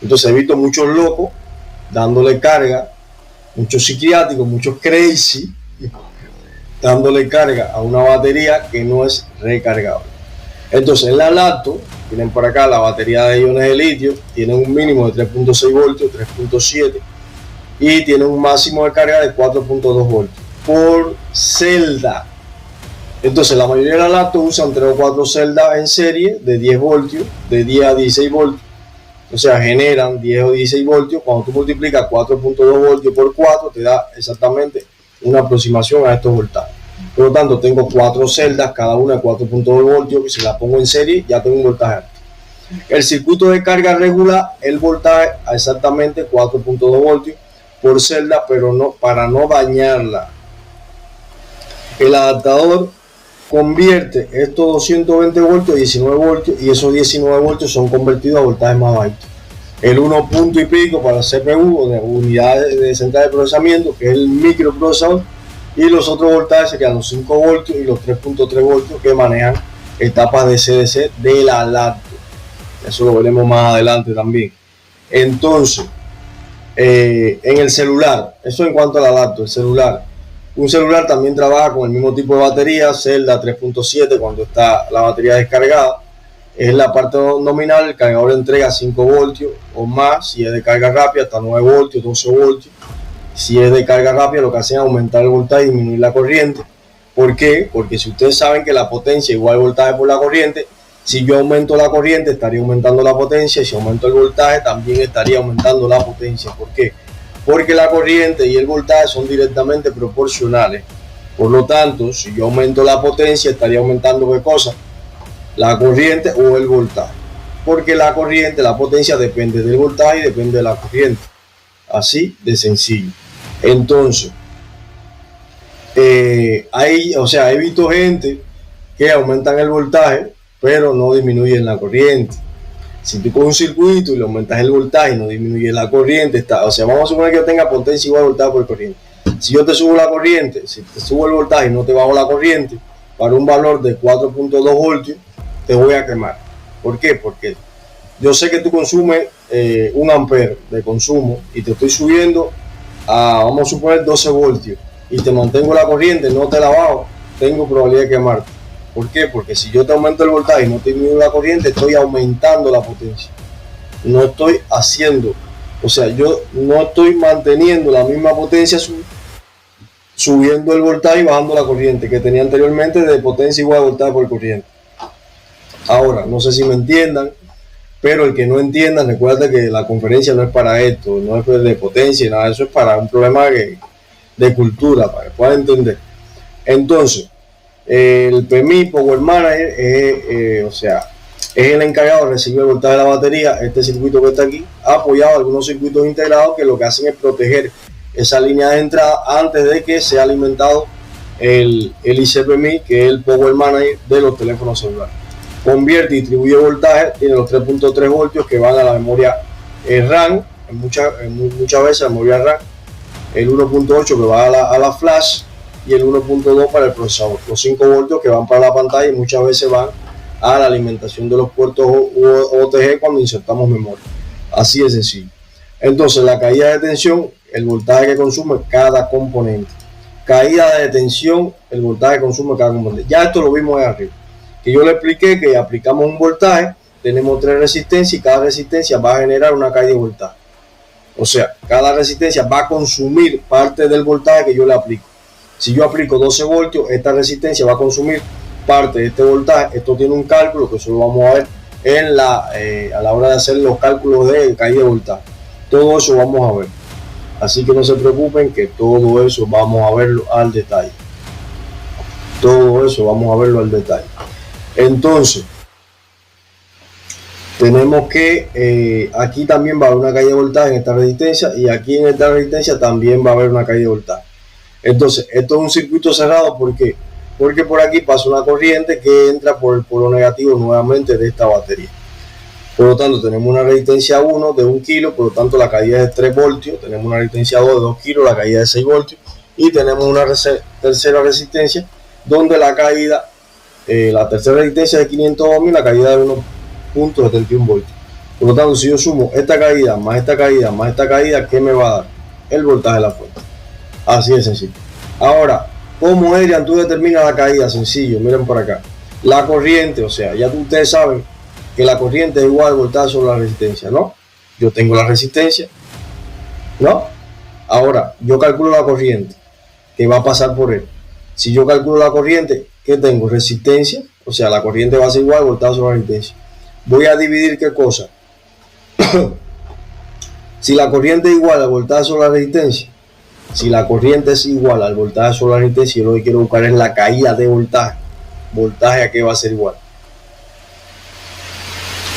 Entonces he visto muchos locos dándole carga, muchos psiquiátricos, muchos crazy, dándole carga a una batería que no es recargable. Entonces en la lacto, tienen por acá la batería de iones de litio, tienen un mínimo de 3.6 voltios, 3.7 y tiene un máximo de carga de 4.2 voltios por celda. Entonces la mayoría de las lactos usan 3 o 4 celdas en serie de 10 voltios, de 10 a 16 voltios. O sea, generan 10 o 16 voltios. Cuando tú multiplicas 4.2 voltios por 4, te da exactamente una aproximación a estos voltajes. Por lo tanto, tengo 4 celdas, cada una de 4.2 voltios, que si la pongo en serie, ya tengo un voltaje alto. El circuito de carga regula el voltaje a exactamente 4.2 voltios por celda, pero no, para no dañarla. El adaptador convierte estos 220 voltios a 19 voltios y esos 19 voltios son convertidos a voltajes más bajos. El 1 punto y pico para CPU o de unidades de central de procesamiento, que es el microprocesador, y los otros voltajes serían los 5 voltios y los 3.3 voltios que manejan etapas de CDC de la lacto. Eso lo veremos más adelante también. Entonces, en el celular, eso en cuanto a la lacto, el celular. Un celular también trabaja con el mismo tipo de batería, celda 3.7 cuando está la batería descargada. Es la parte nominal, el cargador entrega 5 voltios o más, si es de carga rápida hasta 9 voltios, 12 voltios. Si es de carga rápida, lo que hacen es aumentar el voltaje y disminuir la corriente. ¿Por qué? Porque si ustedes saben que la potencia es igual al voltaje por la corriente, si yo aumento la corriente estaría aumentando la potencia, y si aumento el voltaje también estaría aumentando la potencia. ¿Por qué? Porque la corriente y el voltaje son directamente proporcionales. Por lo tanto, si yo aumento la potencia, estaría aumentando ¿qué cosa? La corriente o el voltaje. Porque la corriente, la potencia depende del voltaje y depende de la corriente. Así de sencillo. Entonces, he visto gente que aumentan el voltaje, pero no disminuyen la corriente. Si tú con un circuito y le aumentas el voltaje y no disminuye la corriente, o sea, vamos a suponer que yo tenga potencia igual a voltaje por corriente. Si yo te subo la corriente, si te subo el voltaje y no te bajo la corriente, para un valor de 4.2 voltios, te voy a quemar. ¿Por qué? Porque yo sé que tú consumes 1 ampere de consumo y te estoy subiendo a, vamos a suponer, 12 voltios y te mantengo la corriente, no te la bajo, tengo probabilidad de quemarte. ¿Por qué? Porque si yo te aumento el voltaje y no te disminuyo la corriente, estoy aumentando la potencia. No estoy haciendo, o sea, yo no estoy manteniendo la misma potencia subiendo el voltaje y bajando la corriente que tenía anteriormente de potencia igual a voltaje por corriente. Ahora, no sé si me entiendan, pero el que no entienda, recuerda que la conferencia no es para esto, no es de potencia y nada, eso es para un problema de cultura, para que puedan entender. Entonces, el PMI Power Manager o sea, es el encargado de recibir el voltaje de la batería. Este circuito que está aquí ha apoyado algunos circuitos integrados que lo que hacen es proteger esa línea de entrada antes de que sea alimentado el ICPMI, que es el Power Manager de los teléfonos celulares. Convierte y distribuye voltaje, tiene los 3.3 voltios que van a la memoria RAM, muchas veces la memoria RAM, el 1.8 que va a la flash y el 1.2 para el procesador. Los 5 voltios que van para la pantalla y muchas veces van a la alimentación de los puertos OTG cuando insertamos memoria. Así de sencillo. Entonces, la caída de tensión, el voltaje que consume cada componente. Caída de tensión, el voltaje que consume cada componente. Ya esto lo vimos ahí arriba. Que yo le expliqué que aplicamos un voltaje, tenemos 3 resistencias y cada resistencia va a generar una caída de voltaje. O sea, cada resistencia va a consumir parte del voltaje que yo le aplico. Si yo aplico 12 voltios, esta resistencia va a consumir parte de este voltaje. Esto tiene un cálculo que eso lo vamos a ver a la hora de hacer los cálculos de caída de voltaje. Todo eso vamos a ver. Así que no se preocupen que todo eso vamos a verlo al detalle. Todo eso vamos a verlo al detalle. Entonces, tenemos que aquí también va a haber una caída de voltaje en esta resistencia y aquí en esta resistencia también va a haber una caída de voltaje. Entonces, esto es un circuito cerrado. ¿Por qué? Porque por aquí pasa una corriente que entra por el polo negativo nuevamente de esta batería. Por lo tanto, tenemos una resistencia 1 de 1 kilo, por lo tanto la caída es de 3 voltios. Tenemos una resistencia 2 de 2 kilos, la caída es de 6 voltios. Y tenemos una tercera resistencia donde la caída, la tercera resistencia es de 500 ohms y la caída de 1.71 voltios. Por lo tanto, si yo sumo esta caída más esta caída más esta caída, ¿qué me va a dar? El voltaje de la fuente. Así de sencillo. Ahora, ¿cómo, Adrián, tú determinas la caída? Sencillo, miren por acá. La corriente, o sea, ya ustedes saben que la corriente es igual al voltaje sobre la resistencia, ¿no? Yo tengo la resistencia, ¿no? Ahora, yo calculo la corriente que va a pasar por él. Si yo calculo la corriente, ¿qué tengo? Resistencia, o sea, la corriente va a ser igual al voltaje sobre la resistencia. Voy a dividir ¿qué cosa? Si la corriente es igual al voltaje sobre la resistencia, si la corriente es igual al voltaje sobre la resistencia, yo lo que quiero buscar es la caída de voltaje. ¿Voltaje a qué va a ser igual?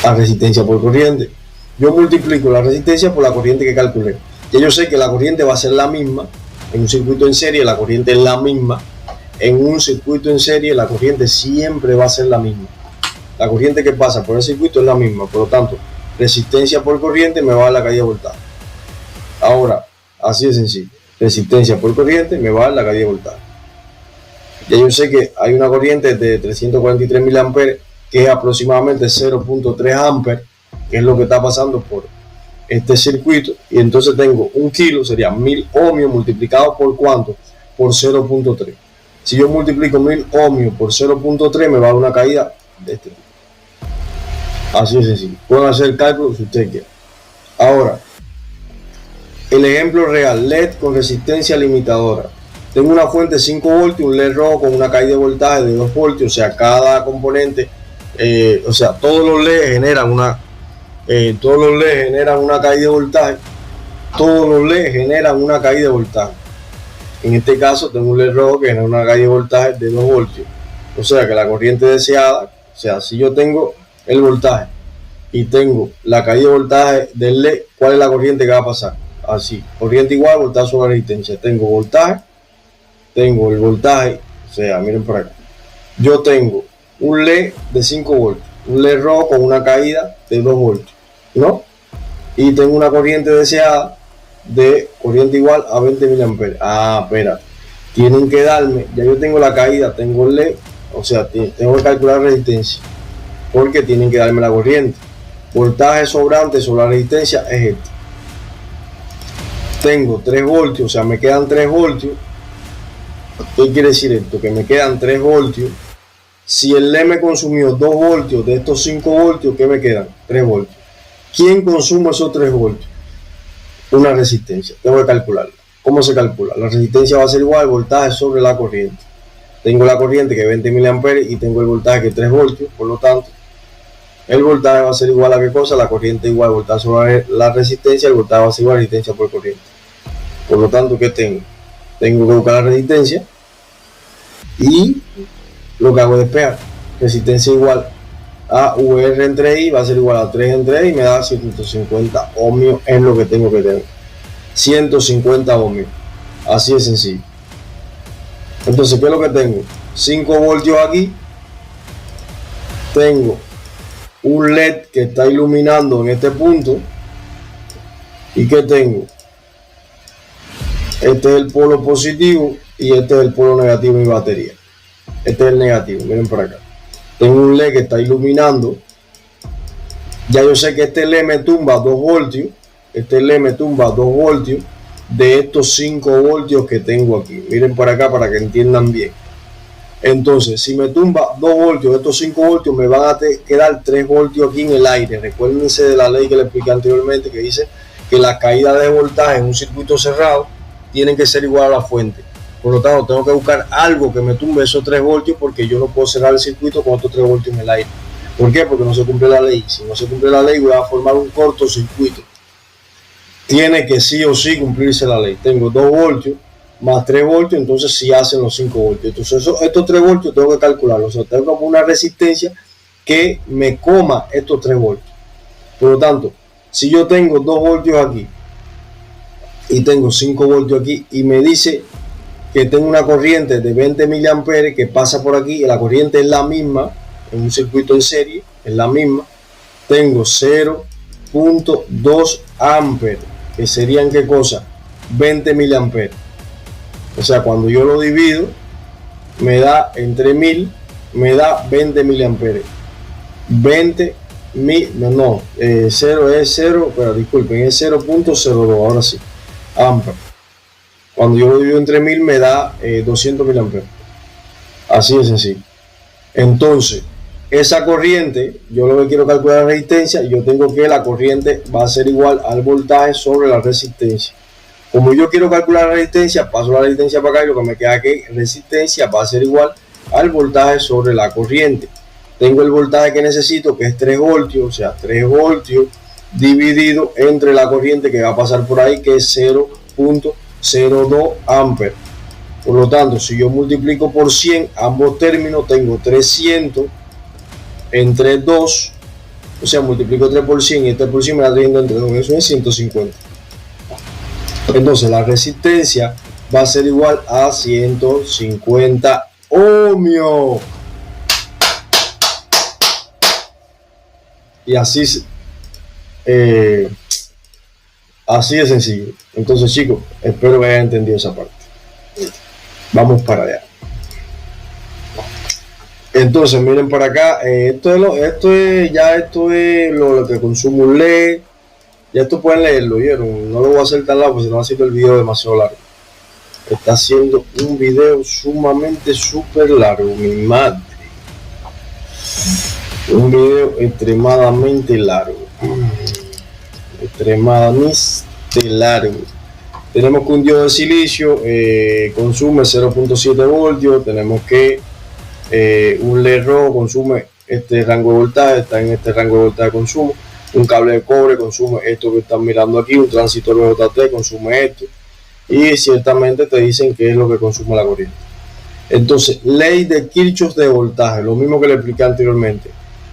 A resistencia por corriente. Yo multiplico la resistencia por la corriente que calculé. Ya yo sé que la corriente va a ser la misma. En un circuito en serie la corriente es la misma. En un circuito en serie la corriente siempre va a ser la misma. La corriente que pasa por el circuito es la misma. Por lo tanto, resistencia por corriente me va a dar la caída de voltaje. Ahora, así de sencillo. Resistencia por corriente me va a dar la caída de voltaje. Ya yo sé que hay una corriente de 343 mA que es aproximadamente 0.3 amperes, que es lo que está pasando por este circuito, y entonces tengo 1 kilo, sería 1000 ohmios multiplicado por ¿cuánto? Por 0.3. Si yo multiplico 1000 ohmios por 0.3 me va a dar una caída de este tipo. Así de sencillo. Pueden hacer el cálculo si ustedes quieren. Ahora, el ejemplo real, LED con resistencia limitadora. Tengo una fuente de 5 voltios, un LED rojo con una caída de voltaje de 2 voltios, o sea, cada componente, o sea, todos los LEDs generan una caída de voltaje. Todos los LEDs generan una caída de voltaje. En este caso tengo un LED rojo que genera una caída de voltaje de 2 voltios. O sea que la corriente deseada, o sea, si yo tengo el voltaje y tengo la caída de voltaje del LED, ¿cuál es la corriente que va a pasar? Así, corriente igual, voltaje sobre la resistencia. Tengo voltaje, tengo el voltaje, o sea, miren por acá. Yo tengo un LED de 5 voltios, un LED rojo con una caída de 2 voltios, ¿no? Y tengo una corriente deseada de corriente igual a 20 miliamperes. Ah, espera, tienen que darme, ya yo tengo la caída, tengo el LED, o sea, tengo que calcular resistencia, porque tienen que darme la corriente. Voltaje sobrante sobre la resistencia es este. Tengo 3 voltios, o sea, me quedan 3 voltios. ¿Qué quiere decir esto? Que me quedan 3 voltios. Si el LED me consumió 2 voltios de estos 5 voltios, ¿qué me quedan? 3 voltios. ¿Quién consume esos 3 voltios? Una resistencia. Tengo que calcularla. ¿Cómo se calcula? La resistencia va a ser igual al voltaje sobre la corriente. Tengo la corriente que es 20 miliamperes y tengo el voltaje que es 3 voltios. Por lo tanto, el voltaje va a ser igual a ¿qué cosa? La corriente igual al voltaje sobre la resistencia. El voltaje va a ser igual a la resistencia por corriente. Por lo tanto, ¿qué tengo? Tengo que buscar la resistencia y lo que hago es despejar. Resistencia igual a VR entre I va a ser igual a 3 entre I y me da 150 ohmios, es lo que tengo que tener. 150 ohmios. Así de sencillo. Entonces, ¿qué es lo que tengo? 5 voltios aquí. Tengo un LED que está iluminando en este punto. ¿Y qué tengo? Este es el polo positivo y este es el polo negativo de mi batería. Este es el negativo, miren por acá. Tengo un LED que está iluminando. Ya yo sé que este LED me tumba 2 voltios. Este LED me tumba 2 voltios de estos 5 voltios que tengo aquí. Miren por acá para que entiendan bien. Entonces, si me tumba 2 voltios de estos 5 voltios, me van a quedar 3 voltios aquí en el aire. Recuérdense de la ley que les expliqué anteriormente, que dice que la caída de voltaje en un circuito cerrado tienen que ser igual a la fuente. Por lo tanto, tengo que buscar algo que me tumbe esos 3 voltios porque yo no puedo cerrar el circuito con estos 3 voltios en el aire. ¿Por qué? Porque no se cumple la ley. Si no se cumple la ley, voy a formar un cortocircuito. Tiene que sí o sí cumplirse la ley. Tengo 2 voltios más 3 voltios, entonces sí hacen los 5 voltios. Entonces estos 3 voltios tengo que calcularlos. O sea, tengo como una resistencia que me coma estos 3 voltios. Por lo tanto, si yo tengo 2 voltios aquí y tengo 5 voltios aquí y me dice que tengo una corriente de 20 miliamperes que pasa por aquí y la corriente es la misma, en un circuito en serie, es la misma, tengo 0.2 amperes, que serían ¿qué cosa? 20 miliamperes. O sea, cuando yo lo divido, me da entre 1000, me da 20 miliamperes. 20 mil, no, 0 es 0, pero disculpen, es 0.02, ahora sí, amperes. Cuando yo lo divido entre 1000 me da 200 miliamperes. Así de sencillo. Entonces, esa corriente, yo lo que quiero calcular la resistencia, yo tengo que la corriente va a ser igual al voltaje sobre la resistencia. Como yo quiero calcular la resistencia, paso la resistencia para acá y lo que me queda aquí, resistencia va a ser igual al voltaje sobre la corriente. Tengo el voltaje que necesito, que es 3 voltios, o sea, 3 voltios dividido entre la corriente que va a pasar por ahí, que es 0.02 amperes. Por lo tanto, si yo multiplico por 100 ambos términos, tengo 300 entre 2, o sea, multiplico 3 por 100 y este por 100 me da 30 entre 2, eso es 150. Entonces la resistencia va a ser igual a 150 ohmios. Y así de sencillo. Entonces, chicos, espero que hayan entendido esa parte. Vamos para allá. Entonces, miren para acá. Esto es lo que consume un LED. Ya esto pueden leerlo, ¿vieron? No lo voy a hacer tan largo porque si no ha sido el video demasiado largo. Está haciendo un video sumamente súper largo, mi madre. Un video extremadamente largo. Extremadamente largo. Tenemos que un diodo de silicio consume 0.7 voltios. Tenemos que un LED rojo consume este rango de voltaje, está en este rango de voltaje de consumo. Un cable de cobre consume esto que están mirando aquí, un transistor VJ consume esto, y ciertamente te dicen qué es lo que consume la corriente. Entonces, ley de Kirchhoff de voltaje, lo mismo que le expliqué anteriormente.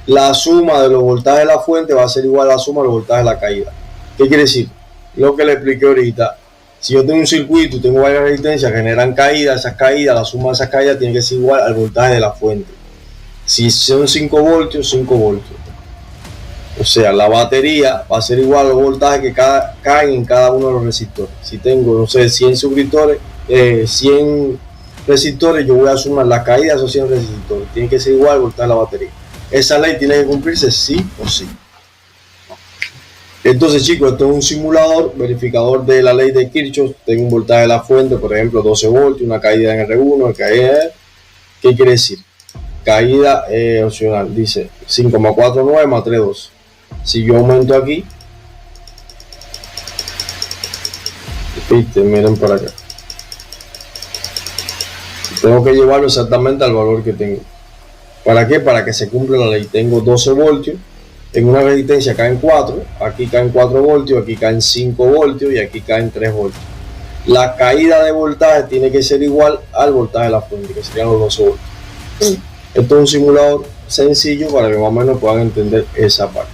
La suma de los voltajes de la fuente va a ser igual a la suma de los voltajes de la caída. ¿Qué quiere decir? Lo que le expliqué ahorita. Si yo tengo un circuito y tengo varias resistencias que generan caídas, esas caídas, la suma de esas caídas tiene que ser igual al voltaje de la fuente. Si son 5 voltios, 5 voltios. O sea, la batería va a ser igual al voltaje que caen en cada uno de los resistores. Si tengo, no sé, 100 suscriptores, 100 resistores, yo voy a sumar la caída de esos 100 resistores. Tiene que ser igual al voltaje de la batería. Esa ley tiene que cumplirse sí o sí. Entonces, chicos, esto es un simulador, verificador de la ley de Kirchhoff. Tengo un voltaje de la fuente, por ejemplo, 12 voltios, una caída en R1, ¿qué quiere decir? Caída opcional, dice 5,49 más 3,12. Si yo aumento aquí, miren por acá, tengo que llevarlo exactamente al valor que tengo. ¿Para qué? Para que se cumpla la ley. Tengo 12 voltios, en una resistencia caen 4, aquí caen 4 voltios, aquí caen 5 voltios y aquí caen 3 voltios. La caída de voltaje tiene que ser igual al voltaje de la fuente, que serían los 12 voltios. Esto es un simulador sencillo para que más o menos puedan entender esa parte.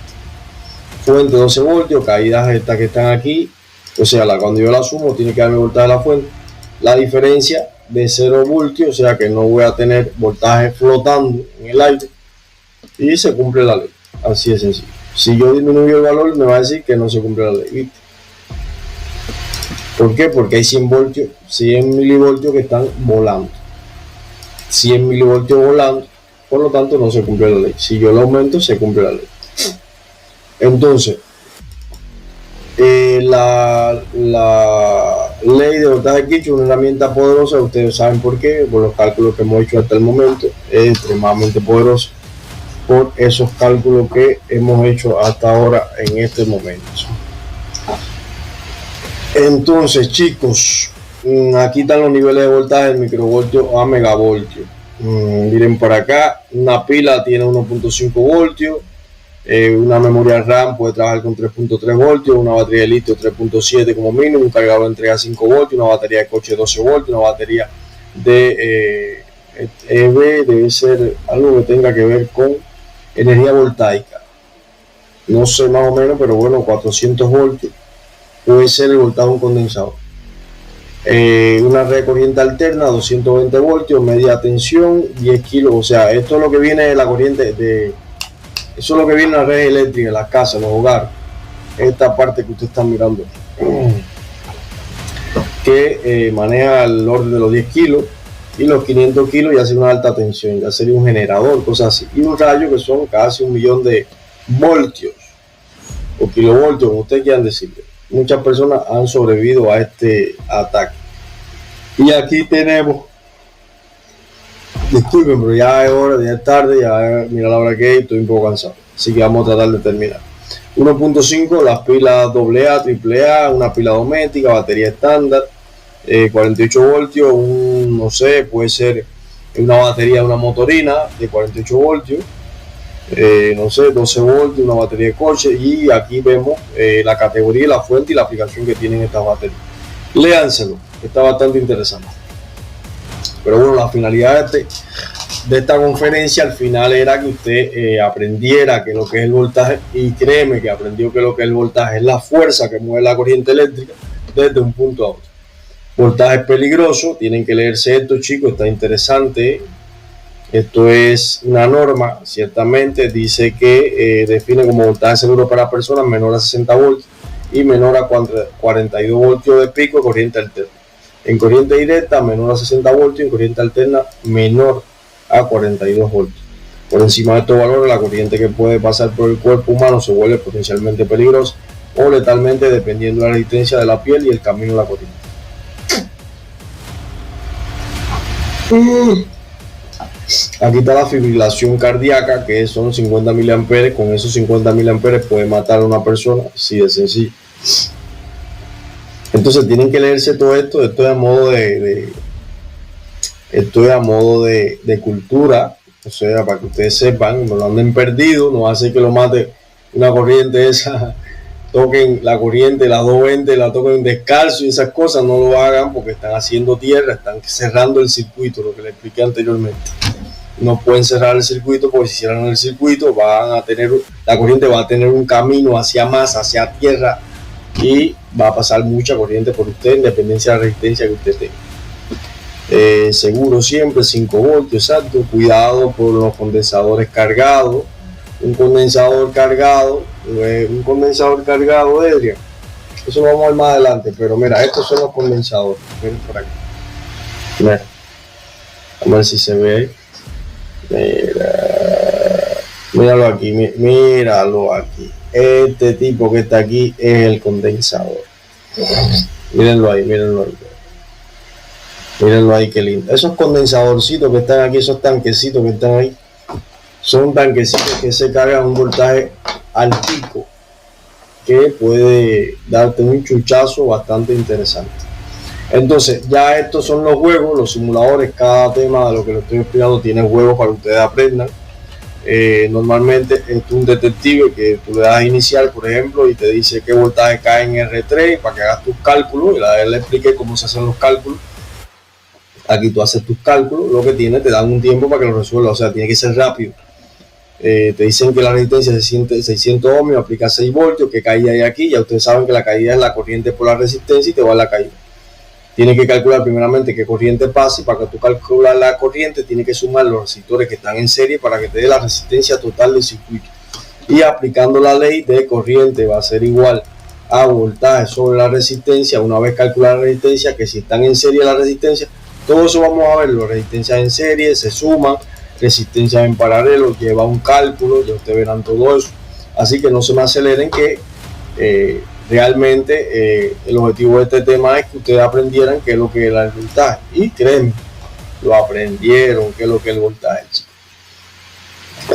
Fuente 12 voltios, caídas estas que están aquí, o sea, cuando yo la sumo tiene que darme voltaje de la fuente. La diferencia de 0 voltios, o sea que no voy a tener voltaje flotando en el aire y se cumple la ley. Así de sencillo. Si yo disminuyo el valor, me va a decir que no se cumple la ley, ¿viste? ¿Por qué? Porque hay 100 voltios, 100 milivoltios que están volando. 100 milivoltios volando, por lo tanto no se cumple la ley. Si yo lo aumento, se cumple la ley. Entonces, la ley de voltaje de Kirchhoff es una herramienta poderosa. Ustedes saben por qué, por los cálculos que hemos hecho hasta el momento. Es extremadamente poderosa por esos cálculos que hemos hecho hasta ahora en este momento. Entonces, chicos, aquí están los niveles de voltaje de microvoltio a megavoltio. Miren por acá, una pila tiene 1.5 voltios, una memoria RAM puede trabajar con 3.3 voltios, una batería de litio 3.7 como mínimo, un cargador entrega 5 voltios, una batería de coche 12 voltios, una batería de EV debe ser algo que tenga que ver con energía voltaica. No sé más o menos, pero bueno, 400 voltios puede ser el voltaje de un condensador. Una red de corriente alterna, 220 voltios, media tensión, 10 kilos. O sea, esto es lo que viene de la corriente de... Eso es lo que viene en la red eléctrica, en las casas, en los hogares. Esta parte que ustedes están mirando, que maneja el orden de los 10 kilos y los 500 kilos ya sería una alta tensión, ya sería un generador, cosas así. Y un rayo que son casi 1.000.000 de voltios o kilovoltios, como ustedes quieran decirle. Muchas personas han sobrevivido a este ataque. Y aquí tenemos, disculpen, pero ya es hora, ya es tarde, ya mira la hora que es, estoy un poco cansado. Así que vamos a tratar de terminar. 1.5, las pilas AA, AAA, una pila doméstica, batería estándar, 48 voltios, no sé, puede ser una batería de una motorina de 48 voltios. No sé, 12 voltios, una batería de coche, y aquí vemos la categoría, la fuente y la aplicación que tienen estas baterías. Léanselo, está bastante interesante. Pero bueno, la finalidad de esta conferencia al final era que usted aprendiera que lo que es el voltaje, y créeme que aprendió que lo que es el voltaje es la fuerza que mueve la corriente eléctrica desde un punto a otro. Voltaje es peligroso, tienen que leerse esto, chicos, está interesante. Esto es una norma, ciertamente, dice que define como voltaje seguro para personas menor a 60 voltios y menor a 42 voltios de pico de corriente alterna. En corriente directa, menor a 60 voltios, en corriente alterna, menor a 42 voltios. Por encima de estos valores, la corriente que puede pasar por el cuerpo humano se vuelve potencialmente peligrosa o letalmente, dependiendo de la resistencia de la piel y el camino de la corriente. Aquí está la fibrilación cardíaca, que son 50 mA. Con esos 50 mA puede matar a una persona, así de sencillo. Entonces tienen que leerse todo esto. Esto es a modo de cultura, o sea, para que ustedes sepan, no lo anden perdidos, no hace que lo mate una corriente esa, toquen la corriente, la 220, la toquen descalzo y esas cosas, no lo hagan porque están haciendo tierra, están cerrando el circuito, lo que les expliqué anteriormente. No pueden cerrar el circuito porque si cierran el circuito la corriente va a tener un camino hacia tierra y va a pasar mucha corriente por usted en dependencia de la resistencia que usted tenga. seguro siempre, 5 voltios, exacto. Cuidado por los condensadores cargados. Un condensador cargado, Adrián. Eso lo vamos a ver más adelante, pero mira, estos son los condensadores. Miren por aquí. Mira. Vamos a ver si se ve. Míralo aquí, míralo aquí. Este tipo que está aquí es el condensador. Mírenlo ahí. Mírenlo ahí, qué lindo. Esos condensadorcitos que están aquí, esos tanquecitos que están ahí, son tanquecitos que se cargan un voltaje altico que puede darte un chuchazo bastante interesante. Entonces, ya estos son los juegos, los simuladores. Cada tema de lo que les estoy explicando tiene juegos para que ustedes aprendan. Normalmente es un detective que tú le das a iniciar, por ejemplo, y te dice qué voltaje cae en R3 para que hagas tus cálculos. Y le expliqué cómo se hacen los cálculos. Aquí tú haces tus cálculos, lo que tiene, te dan un tiempo para que lo resuelvas, o sea, tiene que ser rápido. Te dicen que la resistencia es 600 ohmios, aplica 6 voltios, que caída hay aquí. Ya ustedes saben que la caída es la corriente por la resistencia y te va a la caída. Tienes que calcular primeramente qué corriente pasa, y para que tú calcules la corriente tienes que sumar los resistores que están en serie para que te dé la resistencia total del circuito. Y aplicando la ley de corriente va a ser igual a voltaje sobre la resistencia. Una vez calculada la resistencia, que si están en serie la resistencia, todo eso vamos a verlo. Resistencias en serie se suman, resistencias en paralelo lleva un cálculo, ya ustedes verán todo eso. Así que no se me aceleren, que realmente el objetivo de este tema es que ustedes aprendieran qué es lo que es el voltaje. Y créanme, lo aprendieron, qué es lo que es el voltaje.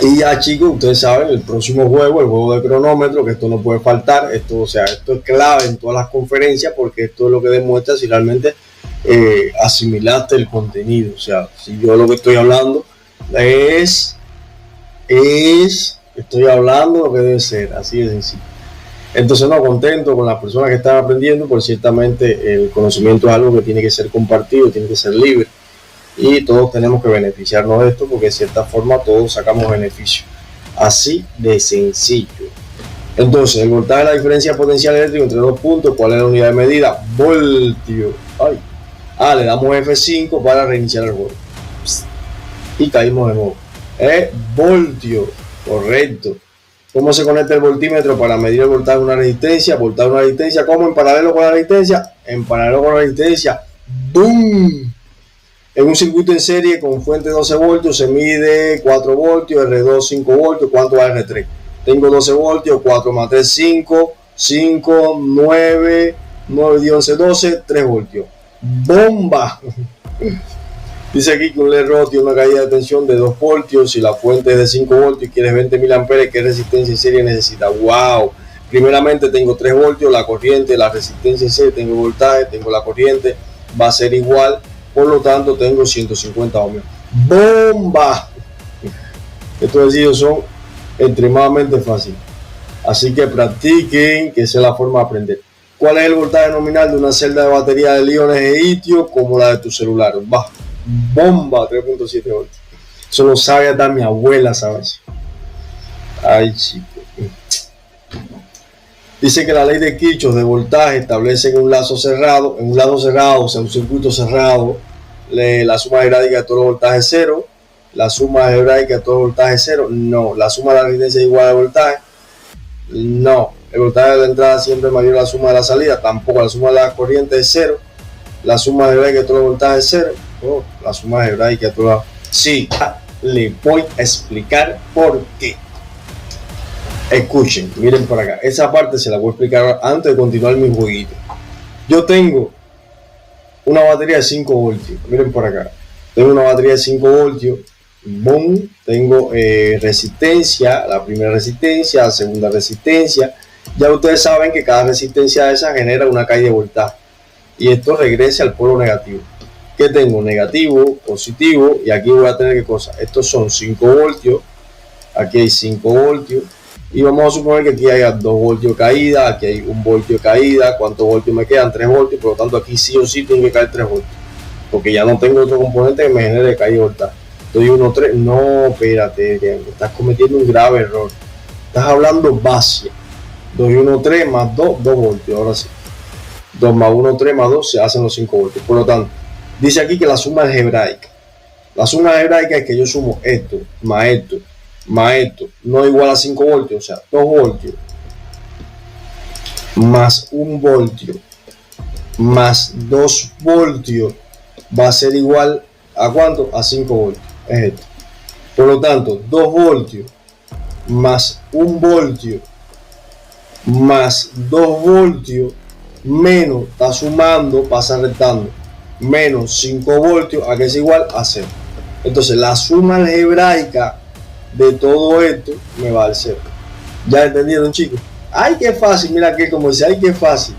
Y ya, chicos, ustedes saben, el próximo juego, el juego de cronómetro, que esto no puede faltar. Esto es clave en todas las conferencias, porque esto es lo que demuestra si realmente asimilaste el contenido. O sea, si yo lo que estoy hablando estoy hablando lo que debe ser, así de sencillo. Entonces, no, contento con las personas que están aprendiendo, porque ciertamente el conocimiento es algo que tiene que ser compartido, tiene que ser libre, y todos tenemos que beneficiarnos de esto, porque de cierta forma todos sacamos beneficio. Así de sencillo. Entonces, el voltaje es la diferencia potencial eléctrica entre dos puntos. ¿Cuál es la unidad de medida? Voltio. Le damos F5 para reiniciar el juego. Y caímos de nuevo. Voltio. Correcto. ¿Cómo se conecta el voltímetro para medir el voltaje de una resistencia? Voltaje de una resistencia, ¿cómo? En paralelo con la resistencia. En paralelo con la resistencia. ¡Boom! En un circuito en serie con fuente 12 voltios se mide 4 voltios, R2 5 voltios. ¿Cuánto va R3? Tengo 12 voltios, 4 más 3, 5, 5, 9, 9, 10, 11, 12, 3 voltios. ¡Bomba! Dice aquí que un LED tiene una caída de tensión de 2 voltios. Si la fuente es de 5 voltios y quieres 20 mA, ¿qué resistencia en serie necesita? ¡Wow! Primeramente tengo 3 voltios, la corriente, la resistencia en serie, tengo voltaje, tengo la corriente, va a ser igual. Por lo tanto, tengo 150 ohmios. ¡Bomba! Estos ejercicios son extremadamente fáciles. Así que practiquen, que esa es la forma de aprender. ¿Cuál es el voltaje nominal de una celda de batería de iones de litio como la de tu celular? Va, bomba, 3.7 voltios. Eso lo sabe hasta mi abuela, ¿sabes? Ay, chico. Dice que la ley de Kirchhoff de voltaje establece en un lazo cerrado, o sea, un circuito cerrado, la suma algebraica de todos los voltajes cero. La suma algebraica de todos los voltajes cero. No. La suma de la resistencia es igual al voltaje. No. El voltaje de la entrada siempre es mayor a la suma de la salida. Tampoco. La suma de la corriente es cero. La suma algebraica de todos los voltajes es cero. La suma algebraica de todos los... Sí, le voy a explicar por qué. Escuchen, miren por acá. Esa parte se la voy a explicar antes de continuar mi jueguito. Yo tengo una batería de 5 voltios. Miren por acá. Tengo una batería de 5 voltios. Boom. Tengo resistencia. La primera resistencia, la segunda resistencia. Ya ustedes saben que cada resistencia de esa genera una caída de voltaje. Y esto regresa al polo negativo. ¿Qué tengo? Negativo, positivo. Y aquí voy a tener ¿qué cosa? Estos son 5 voltios. Aquí hay 5 voltios. Y vamos a suponer que aquí haya 2 voltios de caída, aquí hay 1 voltio de caída. ¿Cuántos voltios me quedan? 3 voltios. Por lo tanto, aquí sí o sí tiene que caer 3 voltios. Porque ya no tengo otro componente que me genere caída de voltaje. Estoy 1, 3. No, espérate, estás cometiendo un grave error. Estás hablando base. 2 y 1, 3 más 2, 2 voltios. Ahora sí. 2 más 1, 3 más 2 se hacen los 5 voltios. Por lo tanto, Dice aquí que la suma algebraica. La suma algebraica es que yo sumo esto, más esto, más esto, no igual a 5 voltios, o sea, 2 voltios, más 1 voltio, más 2 voltios, va a ser igual a ¿cuánto? A 5 voltios. Es esto. Por lo tanto, 2 voltios más 1 voltio más 2 voltios menos, está sumando, pasa restando, menos 5 voltios, a que es igual a 0. Entonces la suma algebraica de todo esto me va al 0. ¿Ya entendieron, chicos? ¡Ay, qué fácil! Mira que como dice, ¡ay, qué fácil!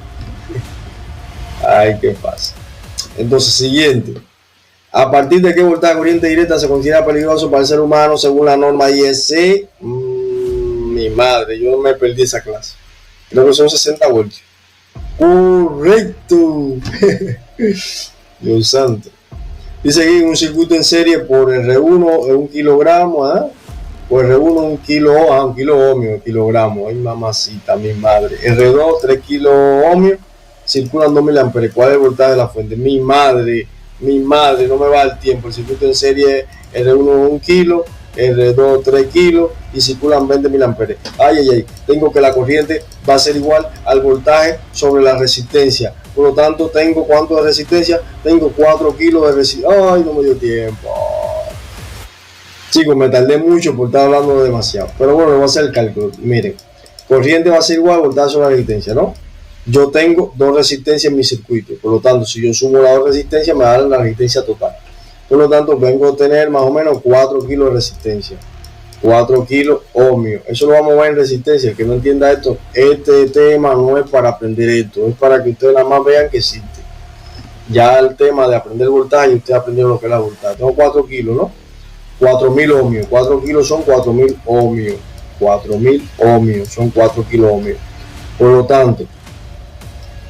¡Ay, qué fácil! Entonces, siguiente. ¿A partir de qué voltaje corriente directa se considera peligroso para el ser humano según la norma IEC? Mi madre, yo me perdí esa clase. Creo que son 60 voltios. ¡Correcto! Dios santo. Dice aquí un circuito en serie por R1 es 1 kilogramo, ¿eh? Por R1 1 kilo ohmio, kilogramo. Ay, mamacita, mi madre. R2 3 kilo ohmio, circulan 2000 amperes. ¿Cuál es el voltaje de la fuente? Mi madre, no me va el tiempo. El circuito en serie R1 1 kilo, R2 3 kilos y circulan 20.000 amperes. Ay, tengo que la corriente va a ser igual al voltaje sobre la resistencia. Por lo tanto, tengo ¿cuánto de resistencia? Tengo 4 kilos de resistencia. Ay, no me dio tiempo. Chicos, me tardé mucho por estar hablando demasiado. Pero bueno, voy a hacer el cálculo. Miren, corriente va a ser igual al voltaje sobre la resistencia, ¿no? Yo tengo 2 resistencias en mi circuito. Por lo tanto, si yo sumo las 2 resistencias, me da la resistencia total. Por lo tanto, vengo a tener más o menos 4 kilos de resistencia. 4 kilos ohmios. Eso lo vamos a ver en resistencia. El que no entienda esto, este tema no es para aprender esto. Es para que ustedes nada más vean que existe. Ya el tema de aprender voltaje, ustedes aprendieron lo que es la voltaje. Tengo 4 kilos, ¿no? 4.000 ohmios. 4 kilos son 4.000 ohmios. 4.000 ohmios son 4 kilos ohmios. Por lo tanto,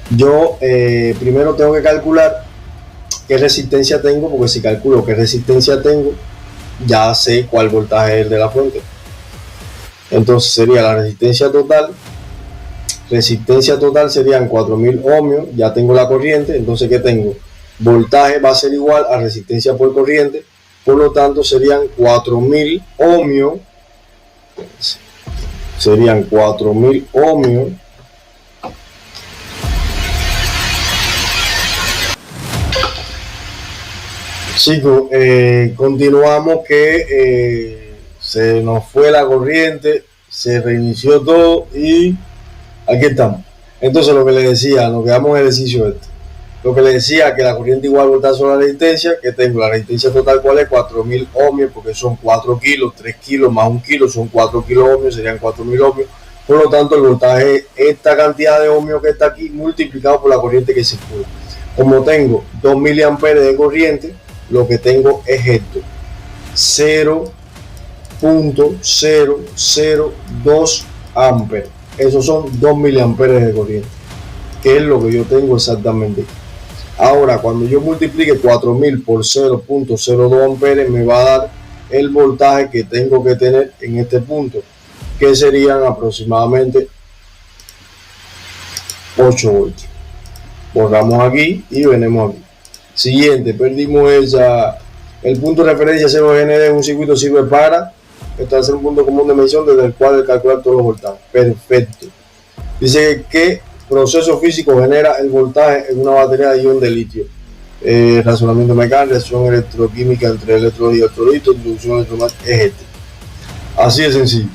yo primero tengo que calcular qué resistencia tengo, porque si calculo qué resistencia tengo, ya sé cuál voltaje es el de la fuente. Entonces sería la resistencia total. Resistencia total serían 4.000 ohmios. Ya tengo la corriente. Entonces, ¿qué tengo? Voltaje va a ser igual a resistencia por corriente. Por lo tanto, serían 4.000 ohmios. Serían 4.000 ohmios. Chicos, continuamos que se nos fue la corriente, se reinició todo y aquí estamos. Entonces lo que les decía, nos quedamos en el ejercicio este. Lo que les decía, que la corriente igual voltaje sobre la resistencia, que tengo la resistencia total, ¿cuál es? 4.000 ohmios, porque son 4 kilos, 3 kilos más 1 kilo, son 4 kilos ohmios, serían 4.000 ohmios. Por lo tanto, el voltaje es esta cantidad de ohmios que está aquí, multiplicado por la corriente que circula. Como tengo 2 miliamperes de corriente, lo que tengo es esto, 0.002 amperes. Esos son 2 miliamperes de corriente, que es lo que yo tengo exactamente. Ahora, cuando yo multiplique 4.000 por 0.02 amperes, me va a dar el voltaje que tengo que tener en este punto, que serían aproximadamente 8 voltios. Borramos aquí y venimos aquí. Siguiente, perdimos el punto de referencia 0GND en un circuito sirve para establecer un punto común de medición desde el cual calcular todos los voltajes. Perfecto. Dice que proceso físico genera el voltaje en una batería de ion de litio. Razonamiento mecánico, reacción electroquímica entre electrodos y electrolitos, inducción electromagnética, es este. Así de sencillo.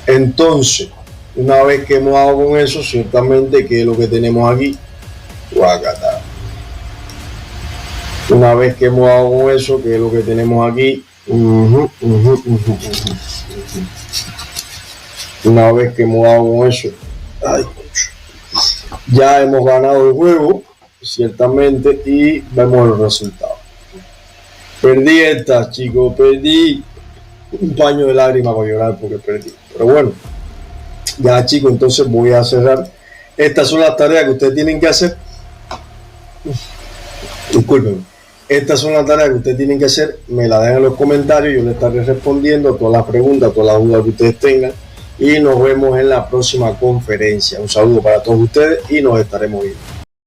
Entonces, una vez que hemos dado con eso, ciertamente que es lo que tenemos aquí. Guacata. Una vez que hemos dado con eso, que es lo que tenemos aquí. Una vez que hemos dado con eso, ya hemos ganado el juego, ciertamente, y vemos el resultado. Perdí esta, chicos, perdí un paño de lágrimas para llorar porque perdí. Pero bueno, ya, chicos, entonces voy a cerrar. Estas son las tareas que ustedes tienen que hacer. Disculpen. Estas son las tareas que ustedes tienen que hacer. Me las dejan en los comentarios. Yo les estaré respondiendo a todas las preguntas, a todas las dudas que ustedes tengan. Y nos vemos en la próxima conferencia. Un saludo para todos ustedes y nos estaremos viendo.